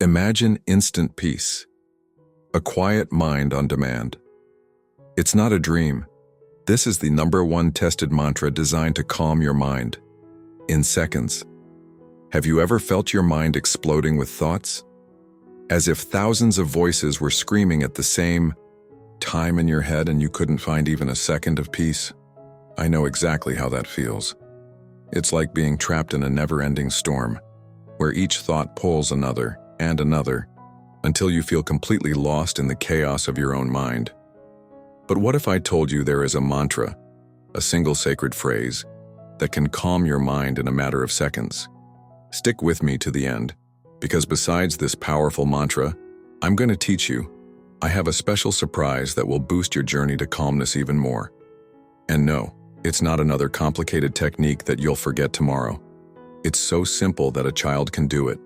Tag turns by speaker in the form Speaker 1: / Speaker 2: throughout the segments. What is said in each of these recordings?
Speaker 1: Imagine instant peace, a quiet mind on demand. It's not a dream. This is the #1 tested mantra designed to calm your mind in seconds. Have you ever felt your mind exploding with thoughts? As if thousands of voices were screaming at the same time in your head and you couldn't find even a second of peace? I know exactly how that feels. It's like being trapped in a never-ending storm, where each thought pulls another and another, until you feel completely lost in the chaos of your own mind. But what if I told you there is a mantra, a single sacred phrase, that can calm your mind in a matter of seconds? Stick with me to the end, because besides this powerful mantra, I'm going to teach you. I have a special surprise that will boost your journey to calmness even more. And no, it's not another complicated technique that you'll forget tomorrow. It's so simple that a child can do it,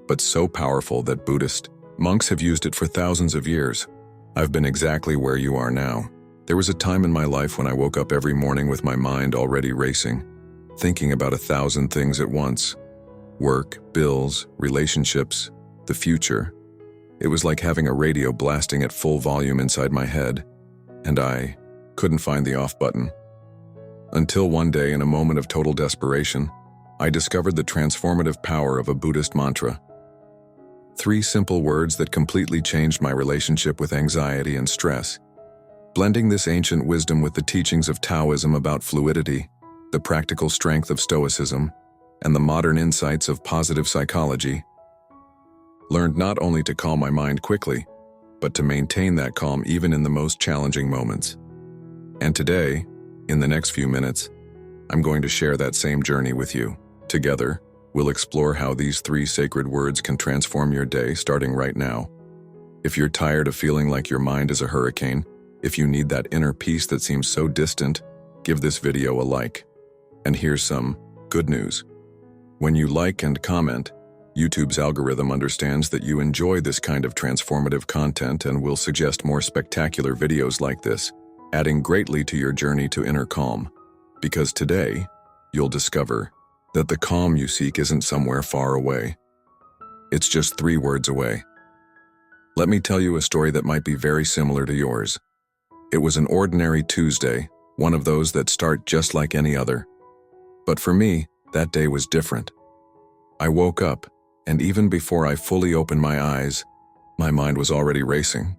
Speaker 1: but so powerful that Buddhist monks have used it for thousands of years. I've been exactly where you are now. There was a time in my life when I woke up every morning with my mind already racing, thinking about 1,000 things at once. Work, bills, relationships, the future. It was like having a radio blasting at full volume inside my head, and I couldn't find the off button. Until one day, in a moment of total desperation, I discovered the transformative power of a Buddhist mantra. 3 simple words that completely changed my relationship with anxiety and stress. Blending this ancient wisdom with the teachings of Taoism about fluidity, the practical strength of Stoicism, and the modern insights of positive psychology, learned not only to calm my mind quickly, but to maintain that calm even in the most challenging moments. And today, in the next few minutes, I'm going to share that same journey with you. Together, we'll explore how these 3 sacred words can transform your day starting right now. If you're tired of feeling like your mind is a hurricane, if you need that inner peace that seems so distant, give this video a like. And here's some good news. When you like and comment, YouTube's algorithm understands that you enjoy this kind of transformative content and will suggest more spectacular videos like this, adding greatly to your journey to inner calm. Because today, you'll discover that the calm you seek isn't somewhere far away. It's just 3 words away. Let me tell you a story that might be very similar to yours. It was an ordinary Tuesday, one of those that start just like any other. But for me, that day was different. I woke up, and even before I fully opened my eyes, my mind was already racing.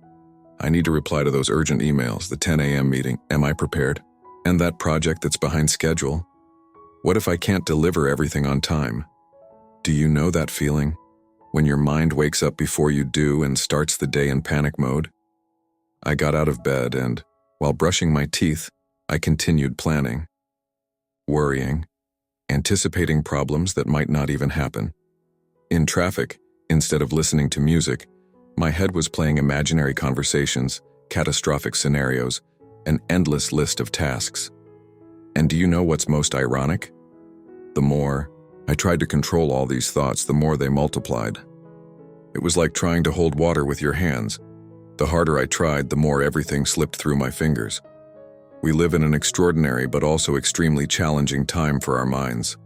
Speaker 1: I need to reply to those urgent emails, the 10 a.m. meeting, am I prepared? And that project that's behind schedule. What if I can't deliver everything on time? Do you know that feeling? When your mind wakes up before you do and starts the day in panic mode? I got out of bed and, while brushing my teeth, I continued planning, worrying, anticipating problems that might not even happen. In traffic, instead of listening to music, my head was playing imaginary conversations, catastrophic scenarios, an endless list of tasks. And do you know what's most ironic? The more I tried to control all these thoughts, the more they multiplied. It was like trying to hold water with your hands. The harder I tried, the more everything slipped through my fingers. We live in an extraordinary but also extremely challenging time for our minds.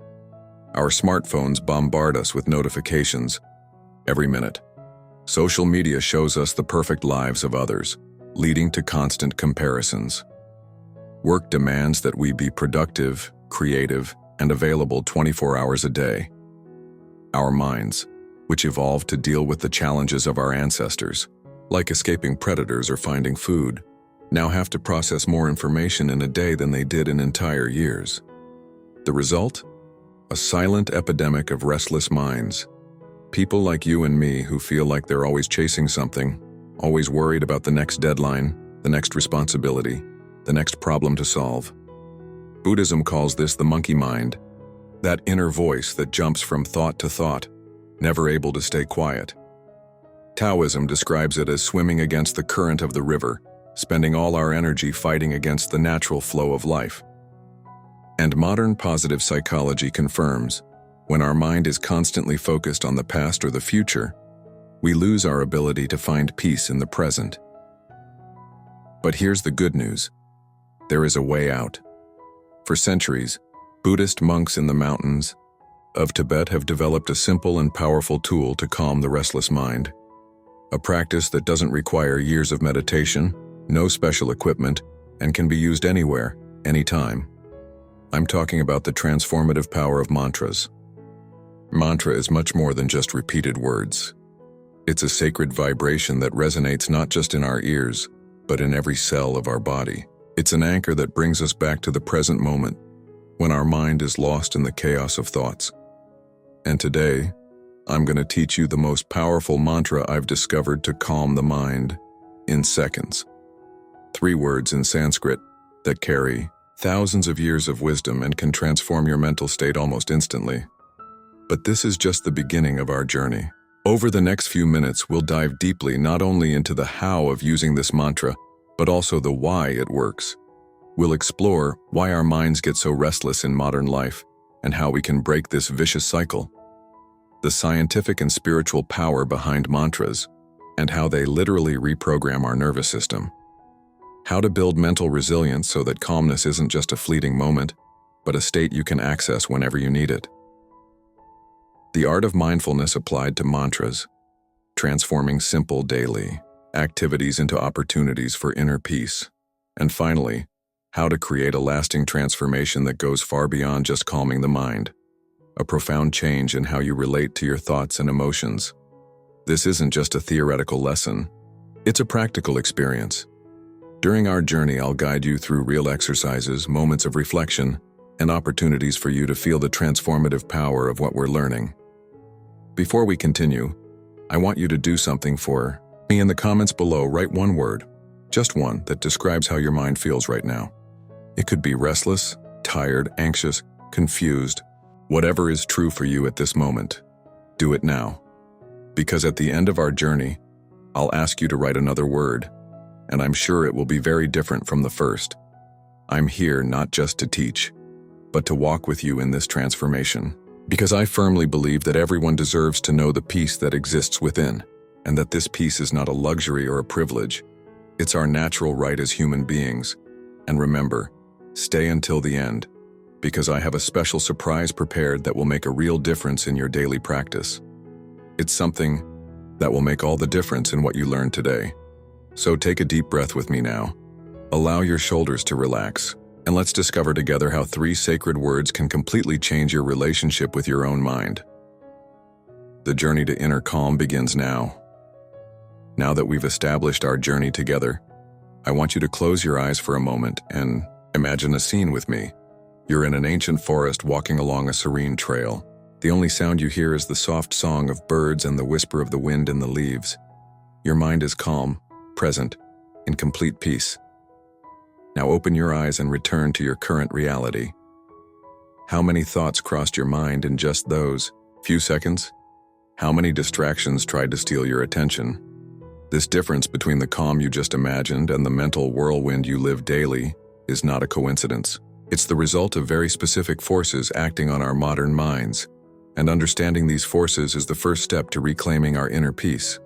Speaker 1: Our smartphones bombard us with notifications every minute. Social media shows us the perfect lives of others, leading to constant comparisons. Work demands that we be productive, creative, and available 24 hours a day. Our minds, which evolved to deal with the challenges of our ancestors, like escaping predators or finding food, now have to process more information in a day than they did in entire years. The result? A silent epidemic of restless minds. People like you and me who feel like they're always chasing something, always worried about the next deadline, the next responsibility, the next problem to solve. Buddhism calls this the monkey mind, that inner voice that jumps from thought to thought, never able to stay quiet. Taoism describes it as swimming against the current of the river, spending all our energy fighting against the natural flow of life. And modern positive psychology confirms, when our mind is constantly focused on the past or the future, we lose our ability to find peace in the present. But here's the good news. There is a way out. For centuries, Buddhist monks in the mountains, of Tibet have developed a simple and powerful tool to calm the restless mind. A practice that doesn't require years of meditation, no special equipment, and can be used anywhere, anytime. I'm talking about the transformative power of mantras. Mantra is much more than just repeated words. It's a sacred vibration that resonates not just in our ears, but in every cell of our body. It's an anchor that brings us back to the present moment, when our mind is lost in the chaos of thoughts. And today, I'm going to teach you the most powerful mantra I've discovered to calm the mind in seconds. 3 words in Sanskrit that carry thousands of years of wisdom and can transform your mental state almost instantly. But this is just the beginning of our journey. Over the next few minutes, we'll dive deeply not only into the how of using this mantra, but also the why it works. We'll explore why our minds get so restless in modern life and how we can break this vicious cycle. The scientific and spiritual power behind mantras and how they literally reprogram our nervous system. How to build mental resilience so that calmness isn't just a fleeting moment, but a state you can access whenever you need it. The art of mindfulness applied to mantras, transforming simple daily activities into opportunities for inner peace. And finally, how to create a lasting transformation that goes far beyond just calming the mind. A profound change in how you relate to your thoughts and emotions. This isn't just a theoretical lesson, it's a practical experience. During our journey, I'll guide you through real exercises, moments of reflection, and opportunities for you to feel the transformative power of what we're learning. Before we continue, I want you to do something for me. In the comments below, write one word, just one, that describes how your mind feels right now. It could be restless, tired, anxious, confused, whatever is true for you at this moment. Do it now. Because at the end of our journey, I'll ask you to write another word, and I'm sure it will be very different from the first. I'm here not just to teach, but to walk with you in this transformation. Because I firmly believe that everyone deserves to know the peace that exists within, and that this peace is not a luxury or a privilege. It's our natural right as human beings. And remember, stay until the end, because I have a special surprise prepared that will make a real difference in your daily practice. It's something that will make all the difference in what you learn today. So take a deep breath with me now. Allow your shoulders to relax, and let's discover together how 3 sacred words can completely change your relationship with your own mind. The journey to inner calm begins now. Now that we've established our journey together, I want you to close your eyes for a moment and imagine a scene with me. You're in an ancient forest walking along a serene trail. The only sound you hear is the soft song of birds and the whisper of the wind in the leaves. Your mind is calm, present, in complete peace. Now open your eyes and return to your current reality. How many thoughts crossed your mind in just those few seconds? How many distractions tried to steal your attention? This difference between the calm you just imagined and the mental whirlwind you live daily is not a coincidence. It's the result of very specific forces acting on our modern minds, and understanding these forces is the first step to reclaiming our inner peace.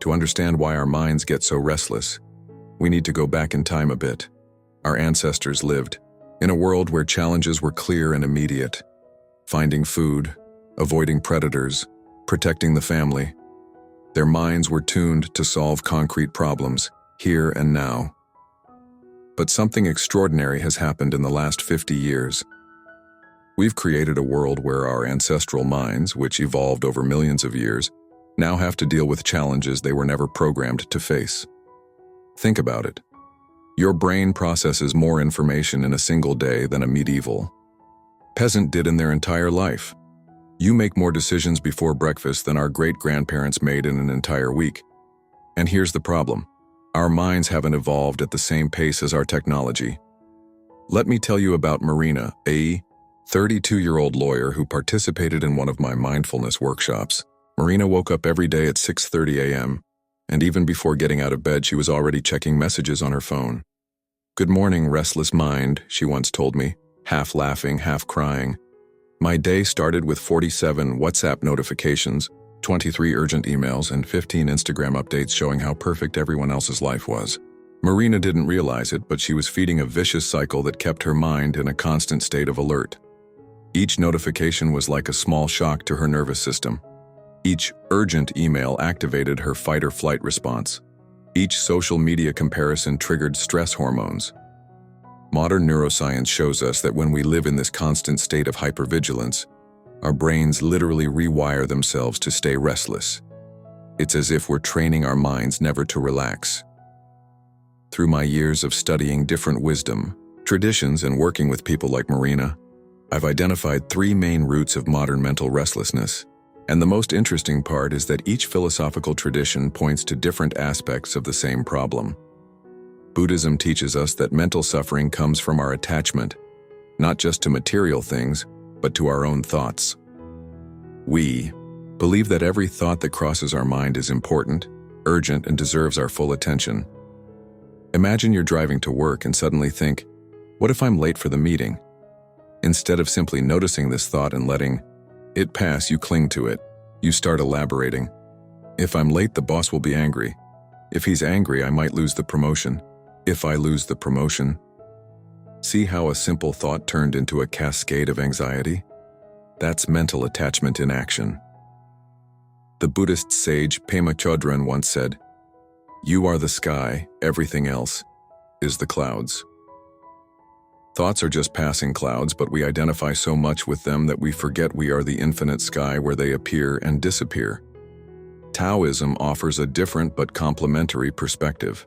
Speaker 1: To understand why our minds get so restless, we need to go back in time a bit. Our ancestors lived in a world where challenges were clear and immediate. Finding food, avoiding predators, protecting the family. Their minds were tuned to solve concrete problems, here and now. But something extraordinary has happened in the last 50 years. We've created a world where our ancestral minds, which evolved over millions of years, now have to deal with challenges they were never programmed to face. Think about it. Your brain processes more information in a single day than a medieval peasant did in their entire life. You make more decisions before breakfast than our great-grandparents made in an entire week. And here's the problem. Our minds haven't evolved at the same pace as our technology. Let me tell you about Marina, a 32-year-old lawyer who participated in one of my mindfulness workshops. Marina woke up every day at 6:30 a.m., and even before getting out of bed, she was already checking messages on her phone. "Good morning, restless mind," she once told me, half laughing, half crying. My day started with 47 WhatsApp notifications, 23 urgent emails, and 15 Instagram updates showing how perfect everyone else's life was. Marina didn't realize it, but she was feeding a vicious cycle that kept her mind in a constant state of alert. Each notification was like a small shock to her nervous system. Each urgent email activated her fight-or-flight response. Each social media comparison triggered stress hormones. Modern neuroscience shows us that when we live in this constant state of hypervigilance, our brains literally rewire themselves to stay restless. It's as if we're training our minds never to relax. Through my years of studying different wisdom, traditions, and working with people like Marina, I've identified 3 main roots of modern mental restlessness. And the most interesting part is that each philosophical tradition points to different aspects of the same problem. Buddhism teaches us that mental suffering comes from our attachment, not just to material things, but to our own thoughts. We believe that every thought that crosses our mind is important, urgent, and deserves our full attention. Imagine you're driving to work and suddenly think, what if I'm late for the meeting? Instead of simply noticing this thought and letting it pass, you cling to it. You start elaborating. If I'm late, the boss will be angry. If he's angry, I might lose the promotion. If I lose the promotion. See how a simple thought turned into a cascade of anxiety? That's mental attachment in action. The Buddhist sage Pema Chodron once said, "You are the sky, everything else is the clouds." Thoughts are just passing clouds, but we identify so much with them that we forget we are the infinite sky where they appear and disappear. Taoism offers a different but complementary perspective.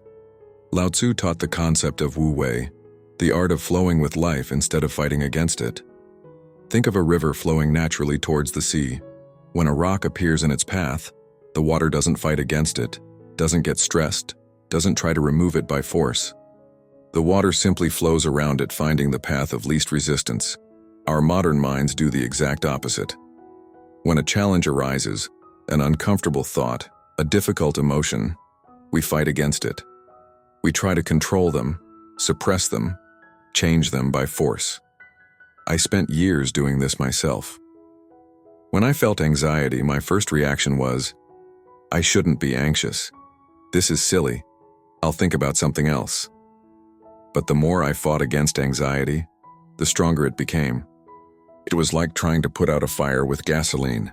Speaker 1: Lao Tzu taught the concept of Wu Wei, the art of flowing with life instead of fighting against it. Think of a river flowing naturally towards the sea. When a rock appears in its path, the water doesn't fight against it, doesn't get stressed, doesn't try to remove it by force. The water simply flows around it, finding the path of least resistance. Our modern minds do the exact opposite. When a challenge arises, an uncomfortable thought, a difficult emotion, we fight against it. We try to control them, suppress them, change them by force. I spent years doing this myself. When I felt anxiety, my first reaction was, I shouldn't be anxious. This is silly. I'll think about something else. But the more I fought against anxiety, the stronger it became. It was like trying to put out a fire with gasoline.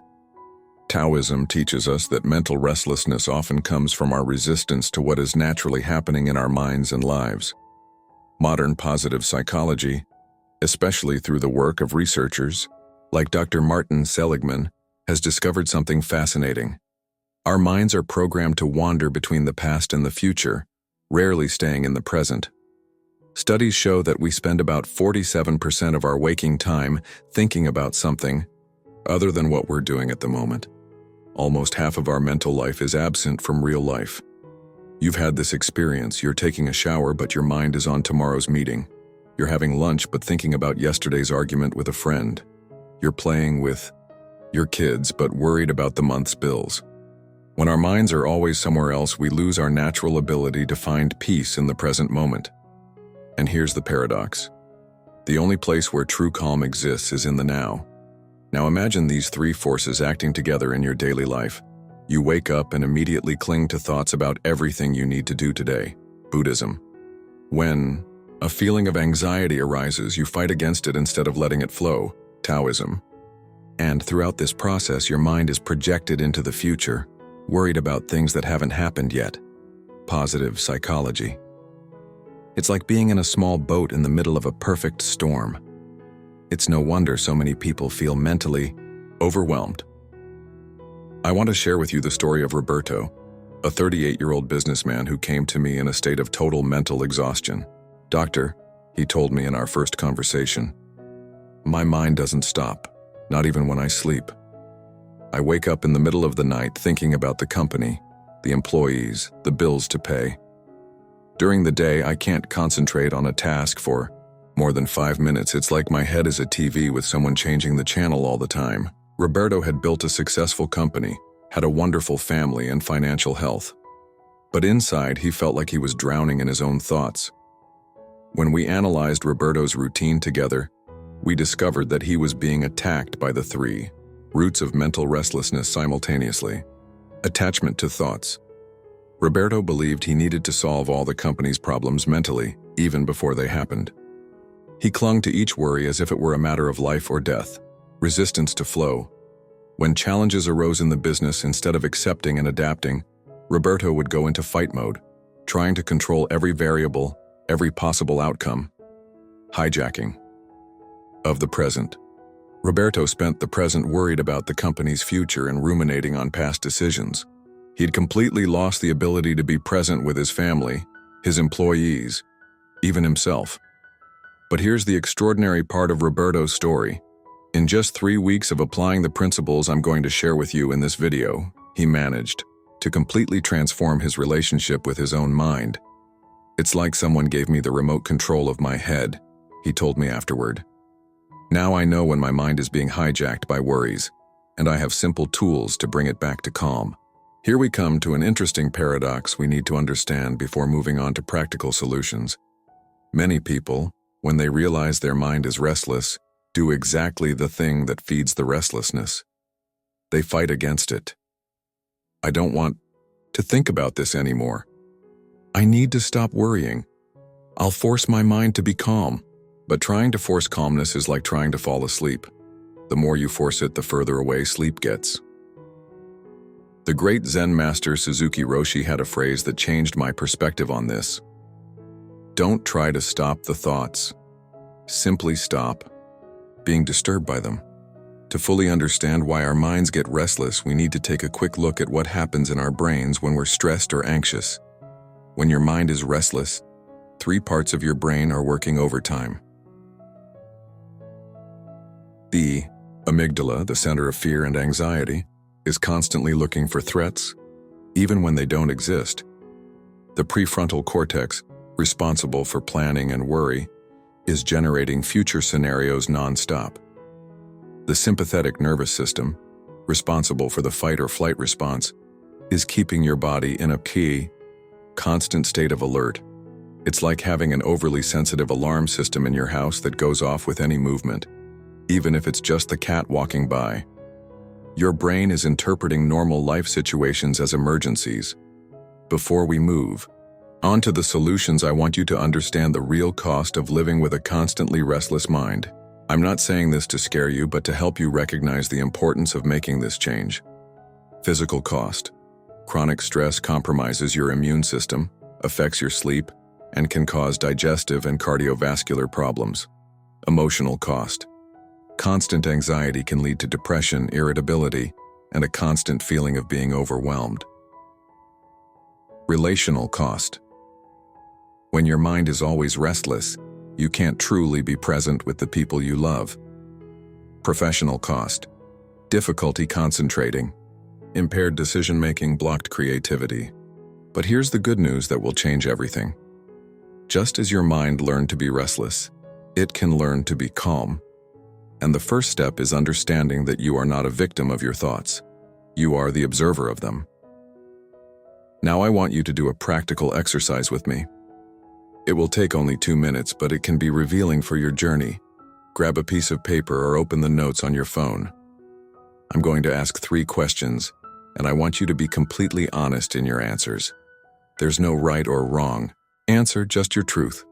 Speaker 1: Taoism teaches us that mental restlessness often comes from our resistance to what is naturally happening in our minds and lives. Modern positive psychology, especially through the work of researchers like Dr. Martin Seligman, has discovered something fascinating. Our minds are programmed to wander between the past and the future, rarely staying in the present. Studies show that we spend about 47% of our waking time thinking about something other than what we're doing at the moment. Almost half of our mental life is absent from real life. You've had this experience. You're taking a shower, but your mind is on tomorrow's meeting. You're having lunch, but thinking about yesterday's argument with a friend. You're playing with your kids, but worried about the month's bills. When our minds are always somewhere else, we lose our natural ability to find peace in the present moment. And here's the paradox. The only place where true calm exists is in the now. Now imagine these 3 forces acting together in your daily life. You wake up and immediately cling to thoughts about everything you need to do today. Buddhism. When a feeling of anxiety arises, you fight against it instead of letting it flow. Taoism. And throughout this process, your mind is projected into the future, worried about things that haven't happened yet. Positive psychology. It's like being in a small boat in the middle of a perfect storm. It's no wonder so many people feel mentally overwhelmed. I want to share with you the story of Roberto, a 38-year-old businessman who came to me in a state of total mental exhaustion. "Doctor," he told me in our first conversation, "my mind doesn't stop, not even when I sleep. I wake up in the middle of the night thinking about the company, the employees, the bills to pay. During the day, I can't concentrate on a task for more than 5 minutes. It's like my head is a TV with someone changing the channel all the time." Roberto had built a successful company, had a wonderful family and financial health. But inside, he felt like he was drowning in his own thoughts. When we analyzed Roberto's routine together, we discovered that he was being attacked by the 3 roots of mental restlessness simultaneously. Attachment to thoughts. Roberto believed he needed to solve all the company's problems mentally, even before they happened. He clung to each worry as if it were a matter of life or death. Resistance to flow. When challenges arose in the business, instead of accepting and adapting, Roberto would go into fight mode, trying to control every variable, every possible outcome. Hijacking of the present. Roberto spent the present worried about the company's future and ruminating on past decisions. He'd completely lost the ability to be present with his family, his employees, even himself. But here's the extraordinary part of Roberto's story. In just 3 weeks of applying the principles I'm going to share with you in this video, he managed to completely transform his relationship with his own mind. "It's like someone gave me the remote control of my head," he told me afterward. "Now I know when my mind is being hijacked by worries, and I have simple tools to bring it back to calm." Here we come to an interesting paradox we need to understand before moving on to practical solutions. Many people, when they realize their mind is restless, do exactly the thing that feeds the restlessness. They fight against it. "I don't want to think about this anymore. I need to stop worrying. I'll force my mind to be calm." But trying to force calmness is like trying to fall asleep. The more you force it, the further away sleep gets. The great Zen master Suzuki Roshi had a phrase that changed my perspective on this. Don't try to stop the thoughts. Simply stop being disturbed by them. To fully understand why our minds get restless, we need to take a quick look at what happens in our brains when we're stressed or anxious. When your mind is restless, 3 parts of your brain are working overtime. The amygdala, the center of fear and anxiety, is constantly looking for threats, even when they don't exist. The prefrontal cortex, responsible for planning and worry, is generating future scenarios non-stop. The sympathetic nervous system, responsible for the fight or flight response, is keeping your body in a constant state of alert. It's like having an overly sensitive alarm system in your house that goes off with any movement, even if it's just the cat walking by. Your brain is interpreting normal life situations as emergencies. Before we move on to the solutions, I want you to understand the real cost of living with a constantly restless mind. I'm not saying this to scare you, but to help you recognize the importance of making this change. Physical cost. Chronic stress compromises your immune system, affects your sleep, and can cause digestive and cardiovascular problems. Emotional cost. Constant anxiety can lead to depression, irritability, and a constant feeling of being overwhelmed. Relational cost. When your mind is always restless, you can't truly be present with the people you love. Professional cost. Difficulty concentrating. Impaired decision-making, blocked creativity. But here's the good news that will change everything. Just as your mind learned to be restless, it can learn to be calm. And the first step is understanding that you are not a victim of your thoughts. You are the observer of them. Now I want you to do a practical exercise with me. It will take only 2 minutes, but it can be revealing for your journey. Grab a piece of paper or open the notes on your phone. I'm going to ask 3 questions, and I want you to be completely honest in your answers. There's no right or wrong. Answer just your truth.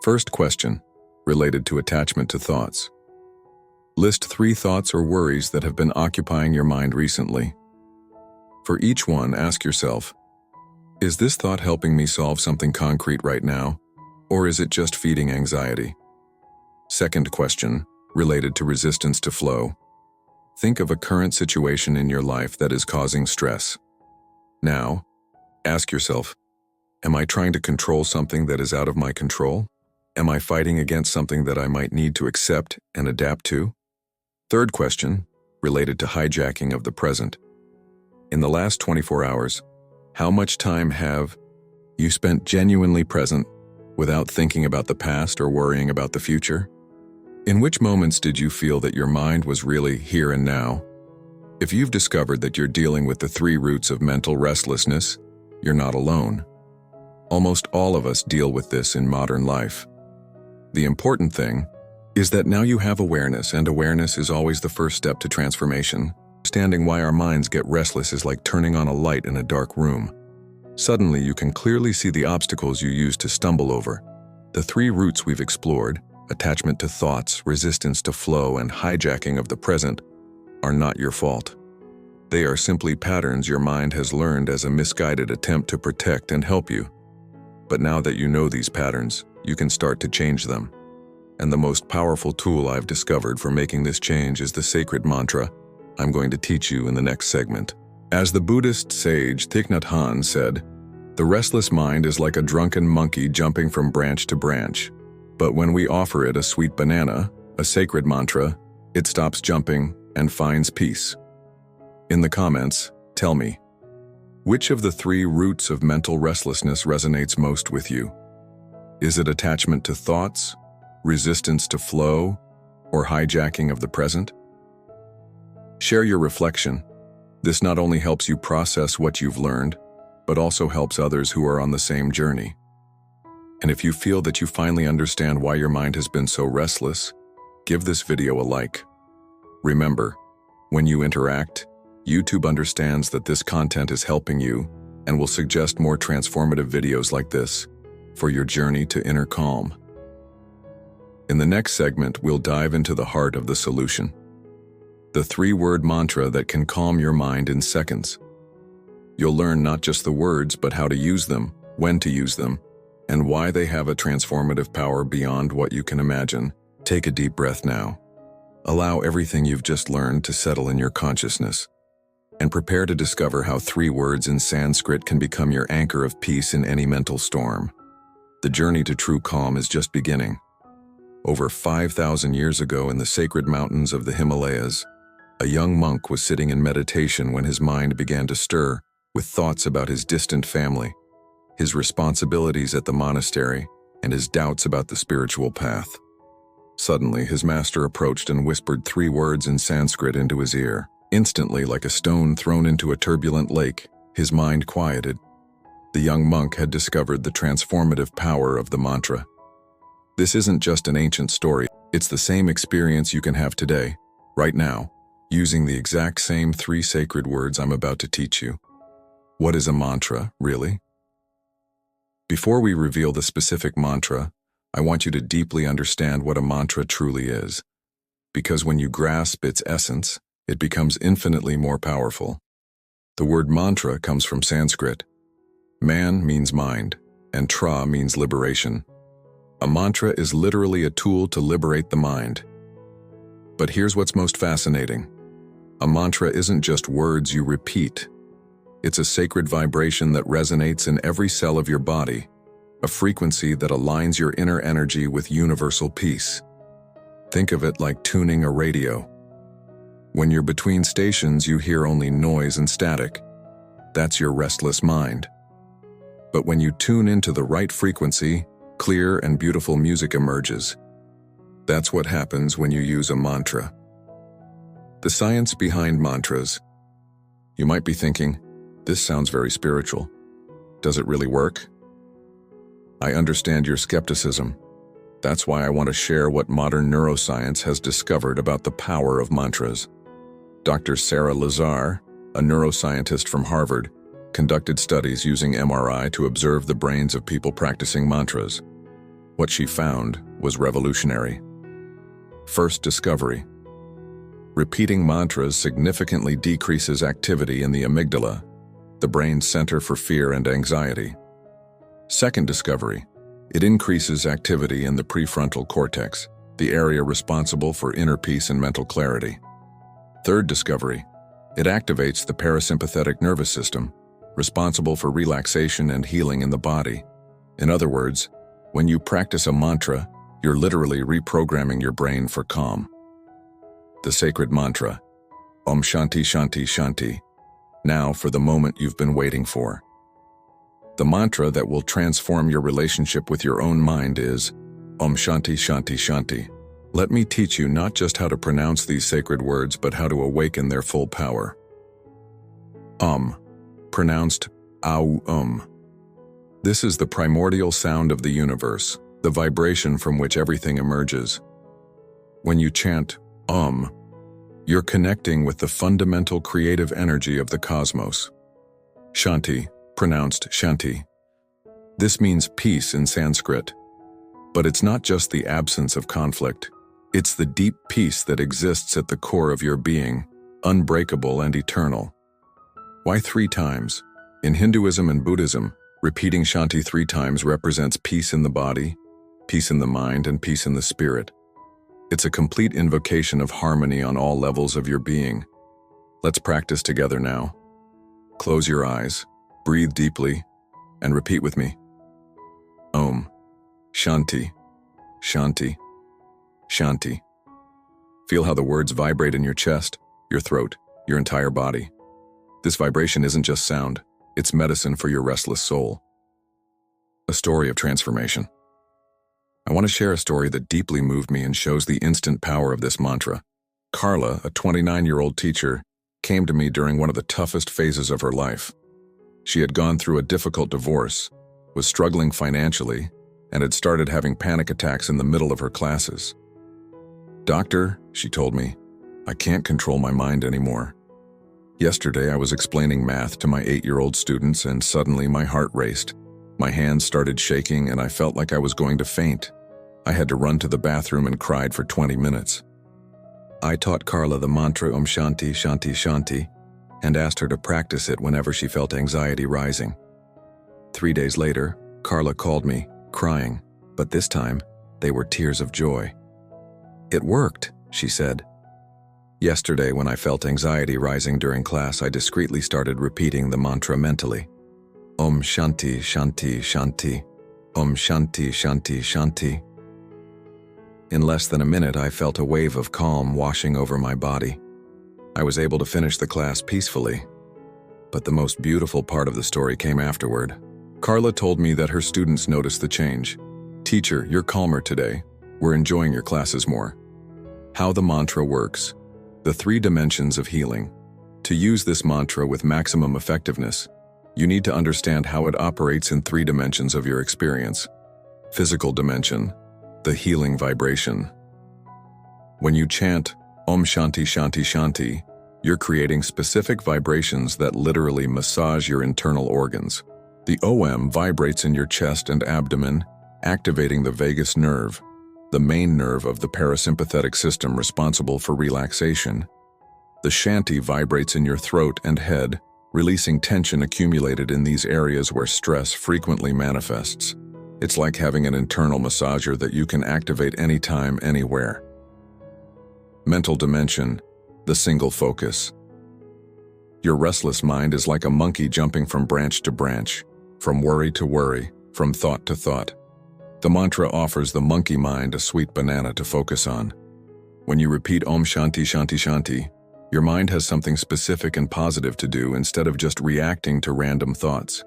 Speaker 1: First question, related to attachment to thoughts. List 3 thoughts or worries that have been occupying your mind recently. For each one, ask yourself, is this thought helping me solve something concrete right now, or is it just feeding anxiety? Second question, related to resistance to flow. Think of a current situation in your life that is causing stress. Now, ask yourself, am I trying to control something that is out of my control? Am I fighting against something that I might need to accept and adapt to? Third question, related to hijacking of the present. In the last 24 hours, how much time have you spent genuinely present without thinking about the past or worrying about the future? In which moments did you feel that your mind was really here and now? If you've discovered that you're dealing with the 3 roots of mental restlessness, you're not alone. Almost all of us deal with this in modern life. The important thing is that now you have awareness, and awareness is always the first step to transformation. Understanding why our minds get restless is like turning on a light in a dark room. Suddenly, you can clearly see the obstacles you used to stumble over. The 3 roots we've explored, attachment to thoughts, resistance to flow, and hijacking of the present are not your fault. They are simply patterns your mind has learned as a misguided attempt to protect and help you. But now that you know these patterns, you can start to change them. And the most powerful tool I've discovered for making this change is the sacred mantra I'm going to teach you in the next segment. As the Buddhist sage Thich Nhat Hanh said, "The restless mind is like a drunken monkey jumping from branch to branch. But when we offer it a sweet banana, a sacred mantra, it stops jumping and finds peace." In the comments, tell me, which of the 3 roots of mental restlessness resonates most with you? Is it attachment to thoughts, resistance to flow, or hijacking of the present? Share your reflection. This not only helps you process what you've learned, but also helps others who are on the same journey. And if you feel that you finally understand why your mind has been so restless, give this video a like. Remember, when you interact, YouTube understands that this content is helping you and will suggest more transformative videos like this for your journey to inner calm. In the next segment, we'll dive into the heart of the solution. The 3-word mantra that can calm your mind in seconds. You'll learn not just the words, but how to use them, when to use them, and why they have a transformative power beyond what you can imagine. Take a deep breath now. Allow everything you've just learned to settle in your consciousness, and prepare to discover how 3 words in Sanskrit can become your anchor of peace in any mental storm. The journey to true calm is just beginning. Over 5,000 years ago in the sacred mountains of the Himalayas, a young monk was sitting in meditation when his mind began to stir with thoughts about his distant family, his responsibilities at the monastery, and his doubts about the spiritual path. Suddenly, his master approached and whispered 3 words in Sanskrit into his ear. Instantly, like a stone thrown into a turbulent lake, his mind quieted. The young monk had discovered the transformative power of the mantra. This isn't just an ancient story, it's the same experience you can have today, right now, using the exact same 3 sacred words I'm about to teach you. What is a mantra, really? Before we reveal the specific mantra, I want you to deeply understand what a mantra truly is. Because when you grasp its essence, it becomes infinitely more powerful. The word mantra comes from Sanskrit. Man means mind, and tra means liberation. A mantra is literally a tool to liberate the mind. But here's what's most fascinating. A mantra isn't just words you repeat. It's a sacred vibration that resonates in every cell of your body, a frequency that aligns your inner energy with universal peace. Think of it like tuning a radio. When you're between stations, you hear only noise and static. That's your restless mind. But when you tune into the right frequency, clear and beautiful music emerges. That's what happens when you use a mantra. The science behind mantras. You might be thinking, this sounds very spiritual. Does it really work? I understand your skepticism. That's why I want to share what modern neuroscience has discovered about the power of mantras. Dr. Sarah Lazar, a neuroscientist from Harvard, conducted studies using MRI to observe the brains of people practicing mantras. What she found was revolutionary. First discovery. Repeating mantras significantly decreases activity in the amygdala, the brain's center for fear and anxiety. Second discovery. It increases activity in the prefrontal cortex, the area responsible for inner peace and mental clarity. Third discovery. It activates the parasympathetic nervous system, responsible for relaxation and healing in the body. In other words, when you practice a mantra, you're literally reprogramming your brain for calm. The sacred mantra, Om Shanti Shanti Shanti. Now for the moment you've been waiting for. The mantra that will transform your relationship with your own mind is Om Shanti Shanti Shanti. Let me teach you not just how to pronounce these sacred words, but how to awaken their full power. Pronounced Au. This is the primordial sound of the universe, the vibration from which everything emerges. When you chant you're connecting with the fundamental creative energy of the cosmos. Shanti, pronounced Shanti. This means peace in Sanskrit. But it's not just the absence of conflict. It's the deep peace that exists at the core of your being, unbreakable and eternal. Why 3 times? In Hinduism and Buddhism, repeating Shanti 3 times represents peace in the body, peace in the mind, and peace in the spirit. It's a complete invocation of harmony on all levels of your being. Let's practice together now. Close your eyes, breathe deeply, and repeat with me. Om Shanti, Shanti, Shanti. Feel how the words vibrate in your chest, your throat, your entire body. This vibration isn't just sound, it's medicine for your restless soul. A story of transformation. I want to share a story that deeply moved me and shows the instant power of this mantra. Carla, a 29-year-old teacher, came to me during one of the toughest phases of her life. She had gone through a difficult divorce, was struggling financially, and had started having panic attacks in the middle of her classes. "Doctor," she told me, "I can't control my mind anymore. Yesterday I was explaining math to my 8-year-old students and suddenly my heart raced. My hands started shaking and I felt like I was going to faint. I had to run to the bathroom and cried for 20 minutes. I taught Carla the mantra Om Shanti, Shanti, Shanti, and asked her to practice it whenever she felt anxiety rising. 3 days later, Carla called me, crying, but this time, they were tears of joy. "It worked," she said. Yesterday, when I felt anxiety rising during class, I discreetly started repeating the mantra mentally. Om Shanti, Shanti, Shanti. Om Shanti, Shanti, Shanti. In less than a minute, I felt a wave of calm washing over my body. I was able to finish the class peacefully. But the most beautiful part of the story came afterward. Carla told me that her students noticed the change. "Teacher, you're calmer today. We're enjoying your classes more." How the mantra works. The 3 dimensions of healing. To use this mantra with maximum effectiveness, you need to understand how it operates in 3 dimensions of your experience. Physical dimension, the healing vibration. When you chant Om Shanti, Shanti, Shanti, you're creating specific vibrations that literally massage your internal organs. The OM vibrates in your chest and abdomen, activating the vagus nerve, the main nerve of the parasympathetic system responsible for relaxation. The Shanti vibrates in your throat and head, releasing tension accumulated in these areas where stress frequently manifests. It's like having an internal massager that you can activate anytime, anywhere. Mental dimension, the single focus. Your restless mind is like a monkey jumping from branch to branch, from worry to worry, from thought to thought. The mantra offers the monkey mind a sweet banana to focus on. When you repeat Om Shanti, Shanti, Shanti, your mind has something specific and positive to do instead of just reacting to random thoughts.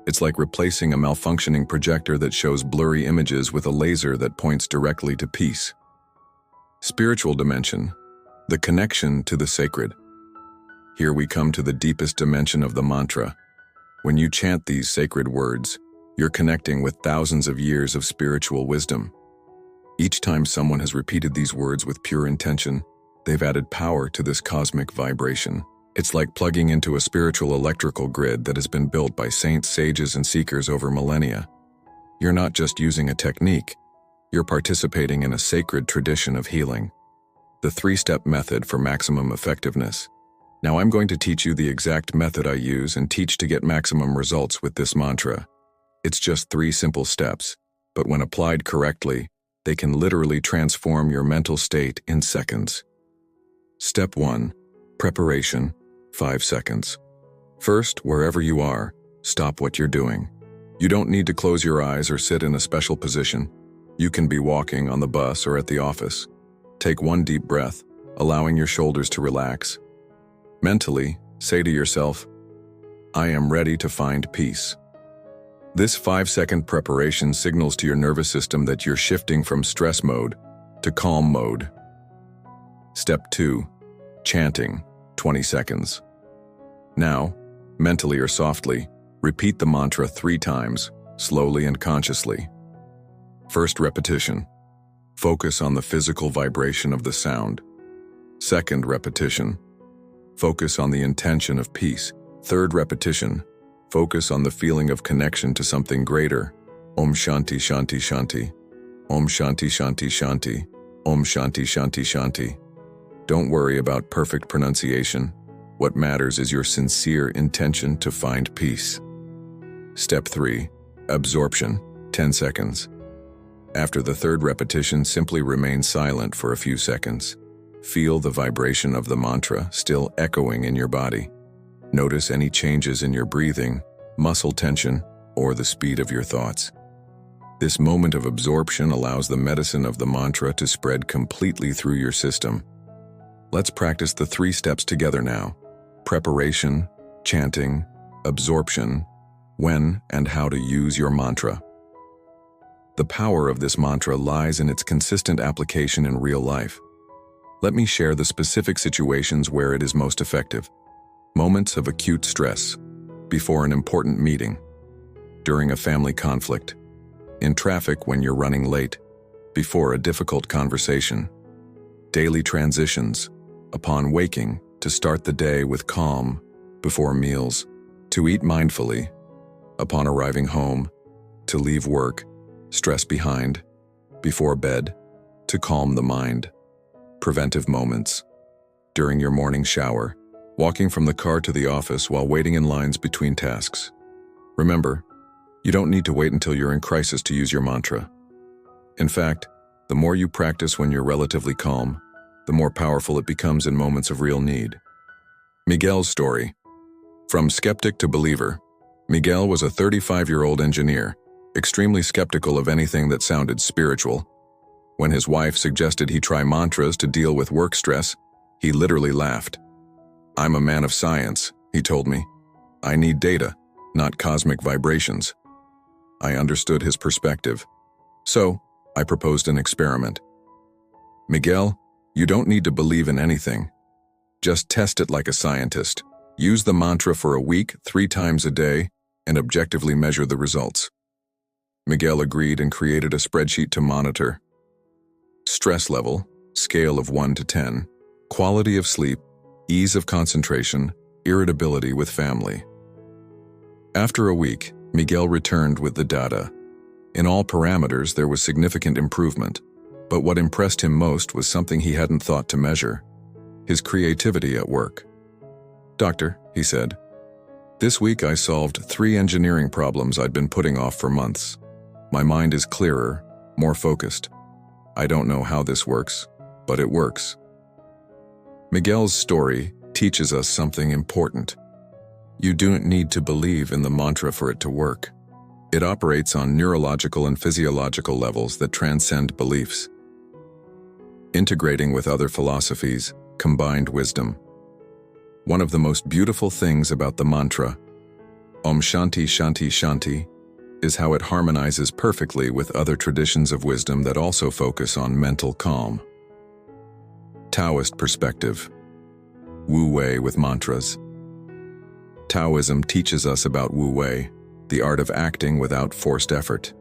Speaker 1: It's like replacing a malfunctioning projector that shows blurry images with a laser that points directly to peace. Spiritual dimension, the connection to the sacred. Here we come to the deepest dimension of the mantra. When you chant these sacred words, you're connecting with thousands of years of spiritual wisdom. Each time someone has repeated these words with pure intention, they've added power to this cosmic vibration. It's like plugging into a spiritual electrical grid that has been built by saints, sages, and seekers over millennia. You're not just using a technique, you're participating in a sacred tradition of healing. The 3-step method for maximum effectiveness. Now I'm going to teach you the exact method I use and teach to get maximum results with this mantra. It's just 3 simple steps, but when applied correctly, they can literally transform your mental state in seconds. Step 1. Preparation, 5 seconds. First, wherever you are, stop what you're doing. You don't need to close your eyes or sit in a special position. You can be walking on the bus or at the office. Take 1 deep breath, allowing your shoulders to relax. Mentally, say to yourself, I am ready to find peace. This 5-second preparation signals to your nervous system that you're shifting from stress mode to calm mode. Step 2. Chanting, 20 seconds. Now, mentally or softly, repeat the mantra 3 times, slowly and consciously. First repetition. Focus on the physical vibration of the sound. Second repetition. Focus on the intention of peace. Third repetition. Focus on the feeling of connection to something greater. Om Shanti, Shanti, Shanti. Om Shanti Shanti Shanti, Om Shanti Shanti Shanti. Don't worry about perfect pronunciation. What matters is your sincere intention to find peace. Step 3. Absorption, 10 seconds. After the third repetition, simply remain silent for a few seconds. Feel the vibration of the mantra still echoing in your body. Notice any changes in your breathing, muscle tension, or the speed of your thoughts. This moment of absorption allows the medicine of the mantra to spread completely through your system. Let's practice the 3 steps together now. Preparation, chanting, absorption, when and how to use your mantra. The power of this mantra lies in its consistent application in real life. Let me share the specific situations where it is most effective. Moments of acute stress, before an important meeting, during a family conflict, in traffic when you're running late, before a difficult conversation, daily transitions, upon waking, to start the day with calm, before meals, to eat mindfully, upon arriving home, to leave work, stress behind, before bed, to calm the mind, preventive moments, during your morning shower, walking from the car to the office while waiting in lines between tasks. Remember, you don't need to wait until you're in crisis to use your mantra. In fact, the more you practice when you're relatively calm, the more powerful it becomes in moments of real need. Miguel's story. From skeptic to believer, Miguel was a 35-year-old engineer, extremely skeptical of anything that sounded spiritual. When his wife suggested he try mantras to deal with work stress, he literally laughed. "I'm a man of science," he told me. "I need data, not cosmic vibrations." I understood his perspective. So, I proposed an experiment. "Miguel, you don't need to believe in anything. Just test it like a scientist. Use the mantra for a week, 3 times a day, and objectively measure the results." Miguel agreed and created a spreadsheet to monitor stress level, scale of 1 to 10, quality of sleep, ease of concentration, irritability with family. After a week, Miguel returned with the data. In all parameters, there was significant improvement, but what impressed him most was something he hadn't thought to measure: his creativity at work. "Doctor," he said, "this week I solved 3 engineering problems I'd been putting off for months. My mind is clearer, more focused. I don't know how this works, but it works." Miguel's story teaches us something important. You don't need to believe in the mantra for it to work. It operates on neurological and physiological levels that transcend beliefs. Integrating with other philosophies, combined wisdom. One of the most beautiful things about the mantra, Om Shanti Shanti Shanti, is how it harmonizes perfectly with other traditions of wisdom that also focus on mental calm. Taoist perspective. Wu Wei with mantras. Taoism teaches us about Wu Wei, the art of acting without forced effort.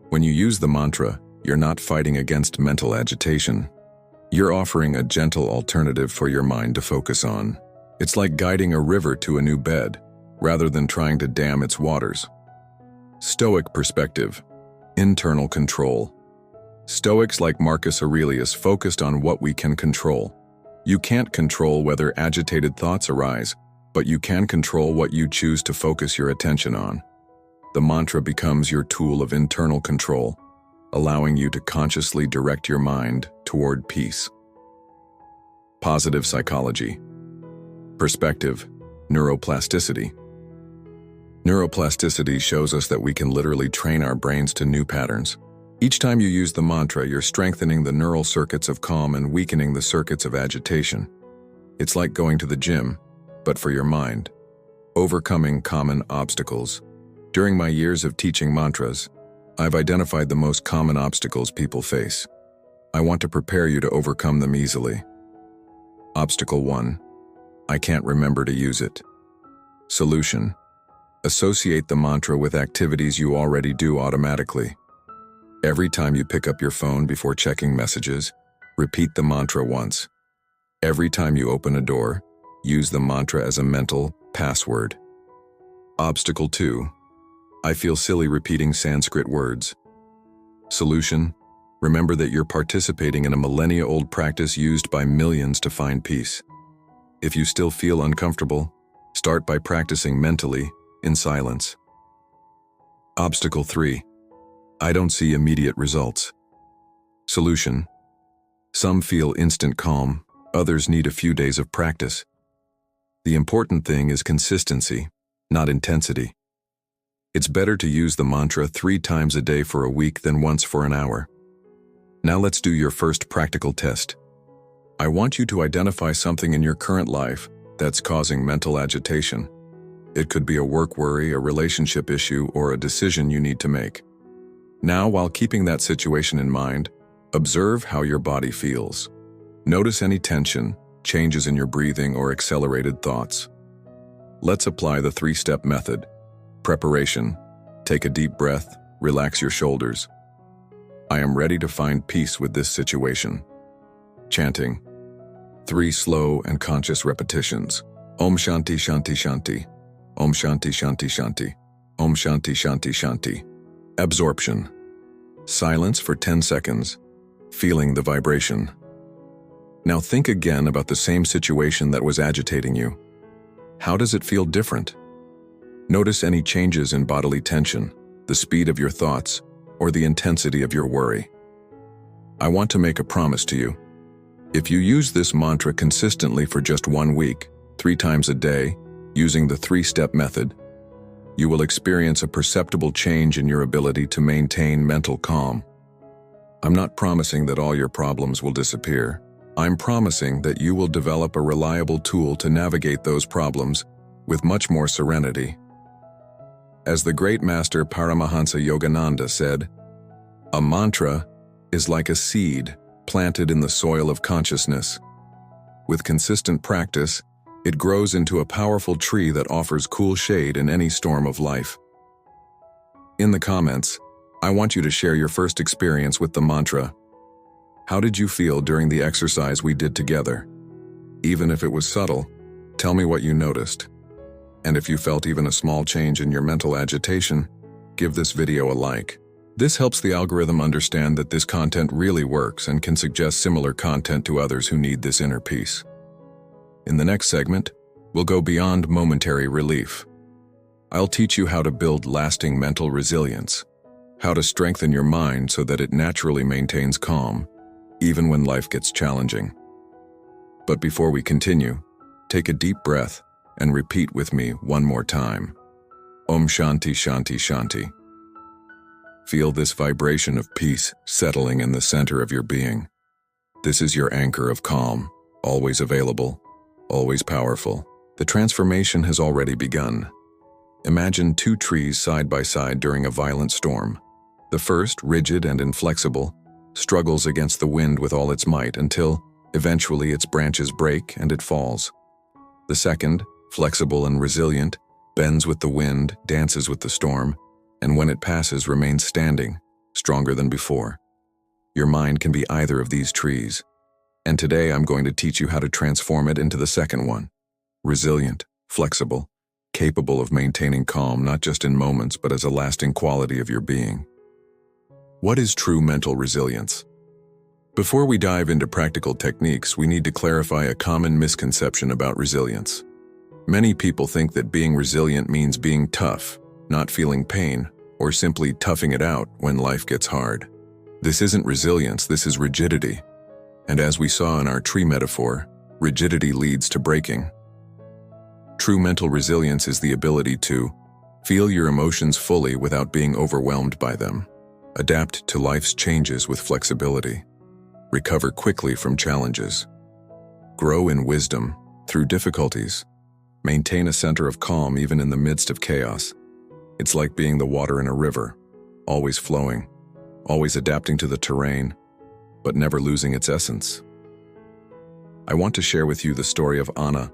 Speaker 1: When you use the mantra, you're not fighting against mental agitation. You're offering a gentle alternative for your mind to focus on. It's like guiding a river to a new bed, rather than trying to dam its waters. Stoic perspective. Internal control. Stoics like Marcus Aurelius focused on what we can control. You can't control whether agitated thoughts arise, but you can control what you choose to focus your attention on. The mantra becomes your tool of internal control, allowing you to consciously direct your mind toward peace. Positive psychology. Perspective. Neuroplasticity. Neuroplasticity shows us that we can literally train our brains to new patterns. Each time you use the mantra, you're strengthening the neural circuits of calm and weakening the circuits of agitation. It's like going to the gym, but for your mind. Overcoming common obstacles. During my years of teaching mantras, I've identified the most common obstacles people face. I want to prepare you to overcome them easily. Obstacle 1. I can't remember to use it. Solution. Associate the mantra with activities you already do automatically. Every time you pick up your phone before checking messages, repeat the mantra once. Every time you open a door, use the mantra as a mental password. Obstacle 2. I feel silly repeating Sanskrit words. Solution. Remember that you're participating in a millennia-old practice used by millions to find peace. If you still feel uncomfortable, start by practicing mentally, in silence. Obstacle 3. I don't see immediate results. Solution. Some feel instant calm, others need a few days of practice. The important thing is consistency, not intensity. It's better to use the mantra 3 times a day for a week than once for an hour. Now let's do your first practical test. I want you to identify something in your current life that's causing mental agitation. It could be a work worry, a relationship issue, or a decision you need to make. Now, while keeping that situation in mind, observe how your body feels. Notice any tension, changes in your breathing, or accelerated thoughts. Let's apply the 3-step method. Preparation. Take a deep breath, relax your shoulders. I am ready to find peace with this situation. Chanting. 3 slow and conscious repetitions. Om Shanti Shanti Shanti. Om Shanti Shanti Shanti. Om Shanti Shanti Shanti. Absorption. Silence for 10 seconds, feeling the vibration. Now think again about the same situation that was agitating you. How does it feel different? Notice any changes in bodily tension, the speed of your thoughts, or the intensity of your worry. I want to make a promise to you. If you use this mantra consistently for just 1 week, 3 times a day, using the 3-step method, you will experience a perceptible change in your ability to maintain mental calm. I'm not promising that all your problems will disappear. I'm promising that you will develop a reliable tool to navigate those problems with much more serenity. As the great master Paramahansa Yogananda said, a mantra is like a seed planted in the soil of consciousness. With consistent practice, it grows into a powerful tree that offers cool shade in any storm of life. In the comments, I want you to share your first experience with the mantra. How did you feel during the exercise we did together? Even if it was subtle, tell me what you noticed. And if you felt even a small change in your mental agitation, give this video a like. This helps the algorithm understand that this content really works and can suggest similar content to others who need this inner peace. In the next segment, we'll go beyond momentary relief. I'll teach you how to build lasting mental resilience, how to strengthen your mind so that it naturally maintains calm, even when life gets challenging. But before we continue, take a deep breath and repeat with me one more time. Om Shanti Shanti Shanti. Feel this vibration of peace settling in the center of your being. This is your anchor of calm, always available, always powerful. The transformation has already begun. Imagine 2 trees side by side during a violent storm. The first, rigid and inflexible, struggles against the wind with all its might until, eventually, its branches break and it falls. The second, flexible and resilient, bends with the wind, dances with the storm, and when it passes remains standing, stronger than before. Your mind can be either of these trees. And today I'm going to teach you how to transform it into the second one. Resilient, flexible, capable of maintaining calm not just in moments but as a lasting quality of your being. What is true mental resilience? Before we dive into practical techniques, we need to clarify a common misconception about resilience. Many people think that being resilient means being tough, not feeling pain, or simply toughing it out when life gets hard. This isn't resilience, this is rigidity. And as we saw in our tree metaphor, rigidity leads to breaking. True mental resilience is the ability to feel your emotions fully without being overwhelmed by them, adapt to life's changes with flexibility, recover quickly from challenges, grow in wisdom through difficulties, maintain a center of calm even in the midst of chaos. It's like being the water in a river, always flowing, always adapting to the terrain, but never losing its essence. I want to share with you the story of Anna,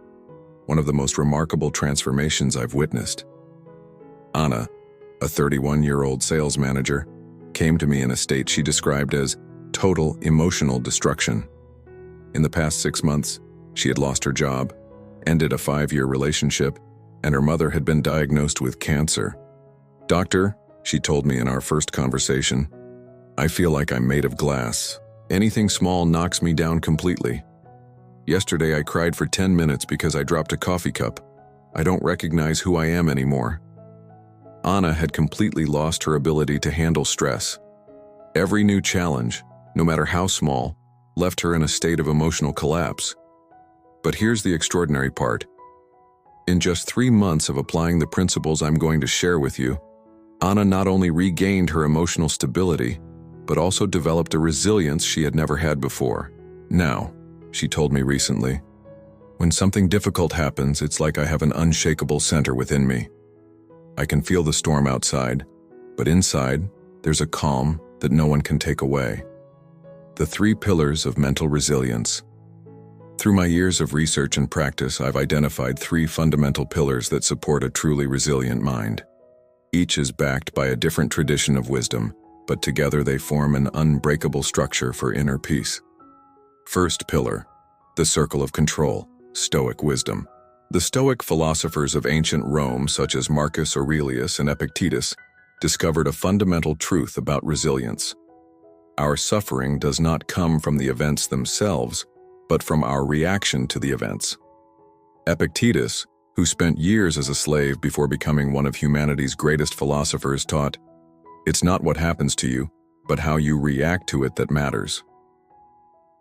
Speaker 1: one of the most remarkable transformations I've witnessed. Anna, a 31-year-old sales manager, came to me in a state she described as total emotional destruction. In the past 6 months, she had lost her job, ended a 5-year relationship, and her mother had been diagnosed with cancer. "Doctor," she told me in our first conversation, I feel like I'm made of glass. Anything small knocks me down completely. Yesterday I cried for 10 minutes because I dropped a coffee cup. I don't recognize who I am anymore. Anna had completely lost her ability to handle stress. Every new challenge, no matter how small, left her in a state of emotional collapse. But here's the extraordinary part. In just 3 months of applying the principles I'm going to share with you, Anna not only regained her emotional stability, but also developed a resilience she had never had before. Now, she told me recently, when something difficult happens, it's like I have an unshakable center within me. I can feel the storm outside, but inside, there's a calm that no one can take away. The 3 pillars of mental resilience. Through my years of research and practice, I've identified 3 fundamental pillars that support a truly resilient mind. Each is backed by a different tradition of wisdom, but together they form an unbreakable structure for inner peace. First pillar, the circle of control, Stoic wisdom. The Stoic philosophers of ancient Rome, such as Marcus Aurelius and Epictetus, discovered a fundamental truth about resilience. Our suffering does not come from the events themselves, but from our reaction to the events. Epictetus, who spent years as a slave before becoming one of humanity's greatest philosophers, taught, "It's not what happens to you, but how you react to it that matters."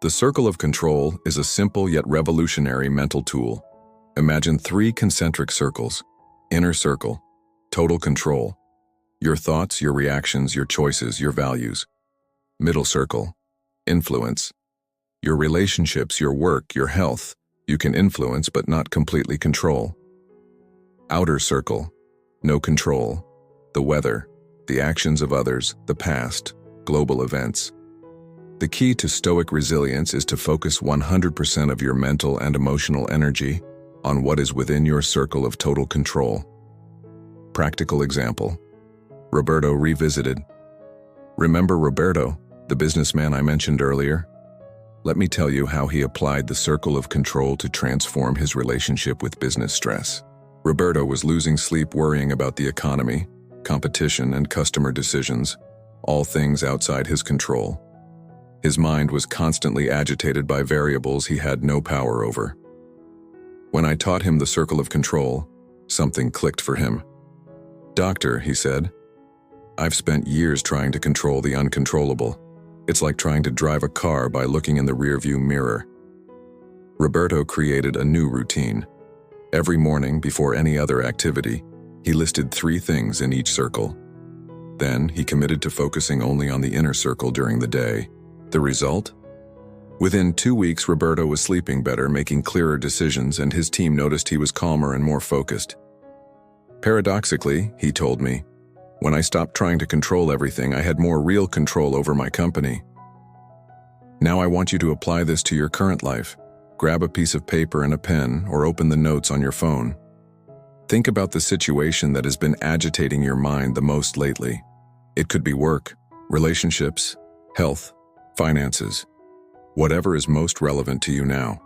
Speaker 1: The circle of control is a simple yet revolutionary mental tool. Imagine 3 concentric circles: inner circle, total control, your thoughts, your reactions, your choices, your values. Middle circle, influence, your relationships, your work, your health, you can influence but not completely control. Outer circle, no control, the weather, the actions of others, the past, global events. The key to Stoic resilience is to focus 100% of your mental and emotional energy on what is within your circle of total control. Practical example. Roberto revisited. Remember Roberto, the businessman I mentioned earlier? Let me tell you how he applied the circle of control to transform his relationship with business stress. Roberto was losing sleep worrying about the economy, competition, and customer decisions, all things outside his control. His mind was constantly agitated by variables he had no power over. When I taught him the circle of control, something clicked for him. "Doctor," he said, "I've spent years trying to control the uncontrollable. It's like trying to drive a car by looking in the rearview mirror." Roberto created a new routine. Every morning, before any other activity, he listed 3 things in each circle. Then, he committed to focusing only on the inner circle during the day. The result? Within 2 weeks, Roberto was sleeping better, making clearer decisions, and his team noticed he was calmer and more focused. Paradoxically, he told me, when I stopped trying to control everything, I had more real control over my company. Now I want you to apply this to your current life. Grab a piece of paper and a pen, or open the notes on your phone. Think about the situation that has been agitating your mind the most lately. It could be work, relationships, health, finances, whatever is most relevant to you now.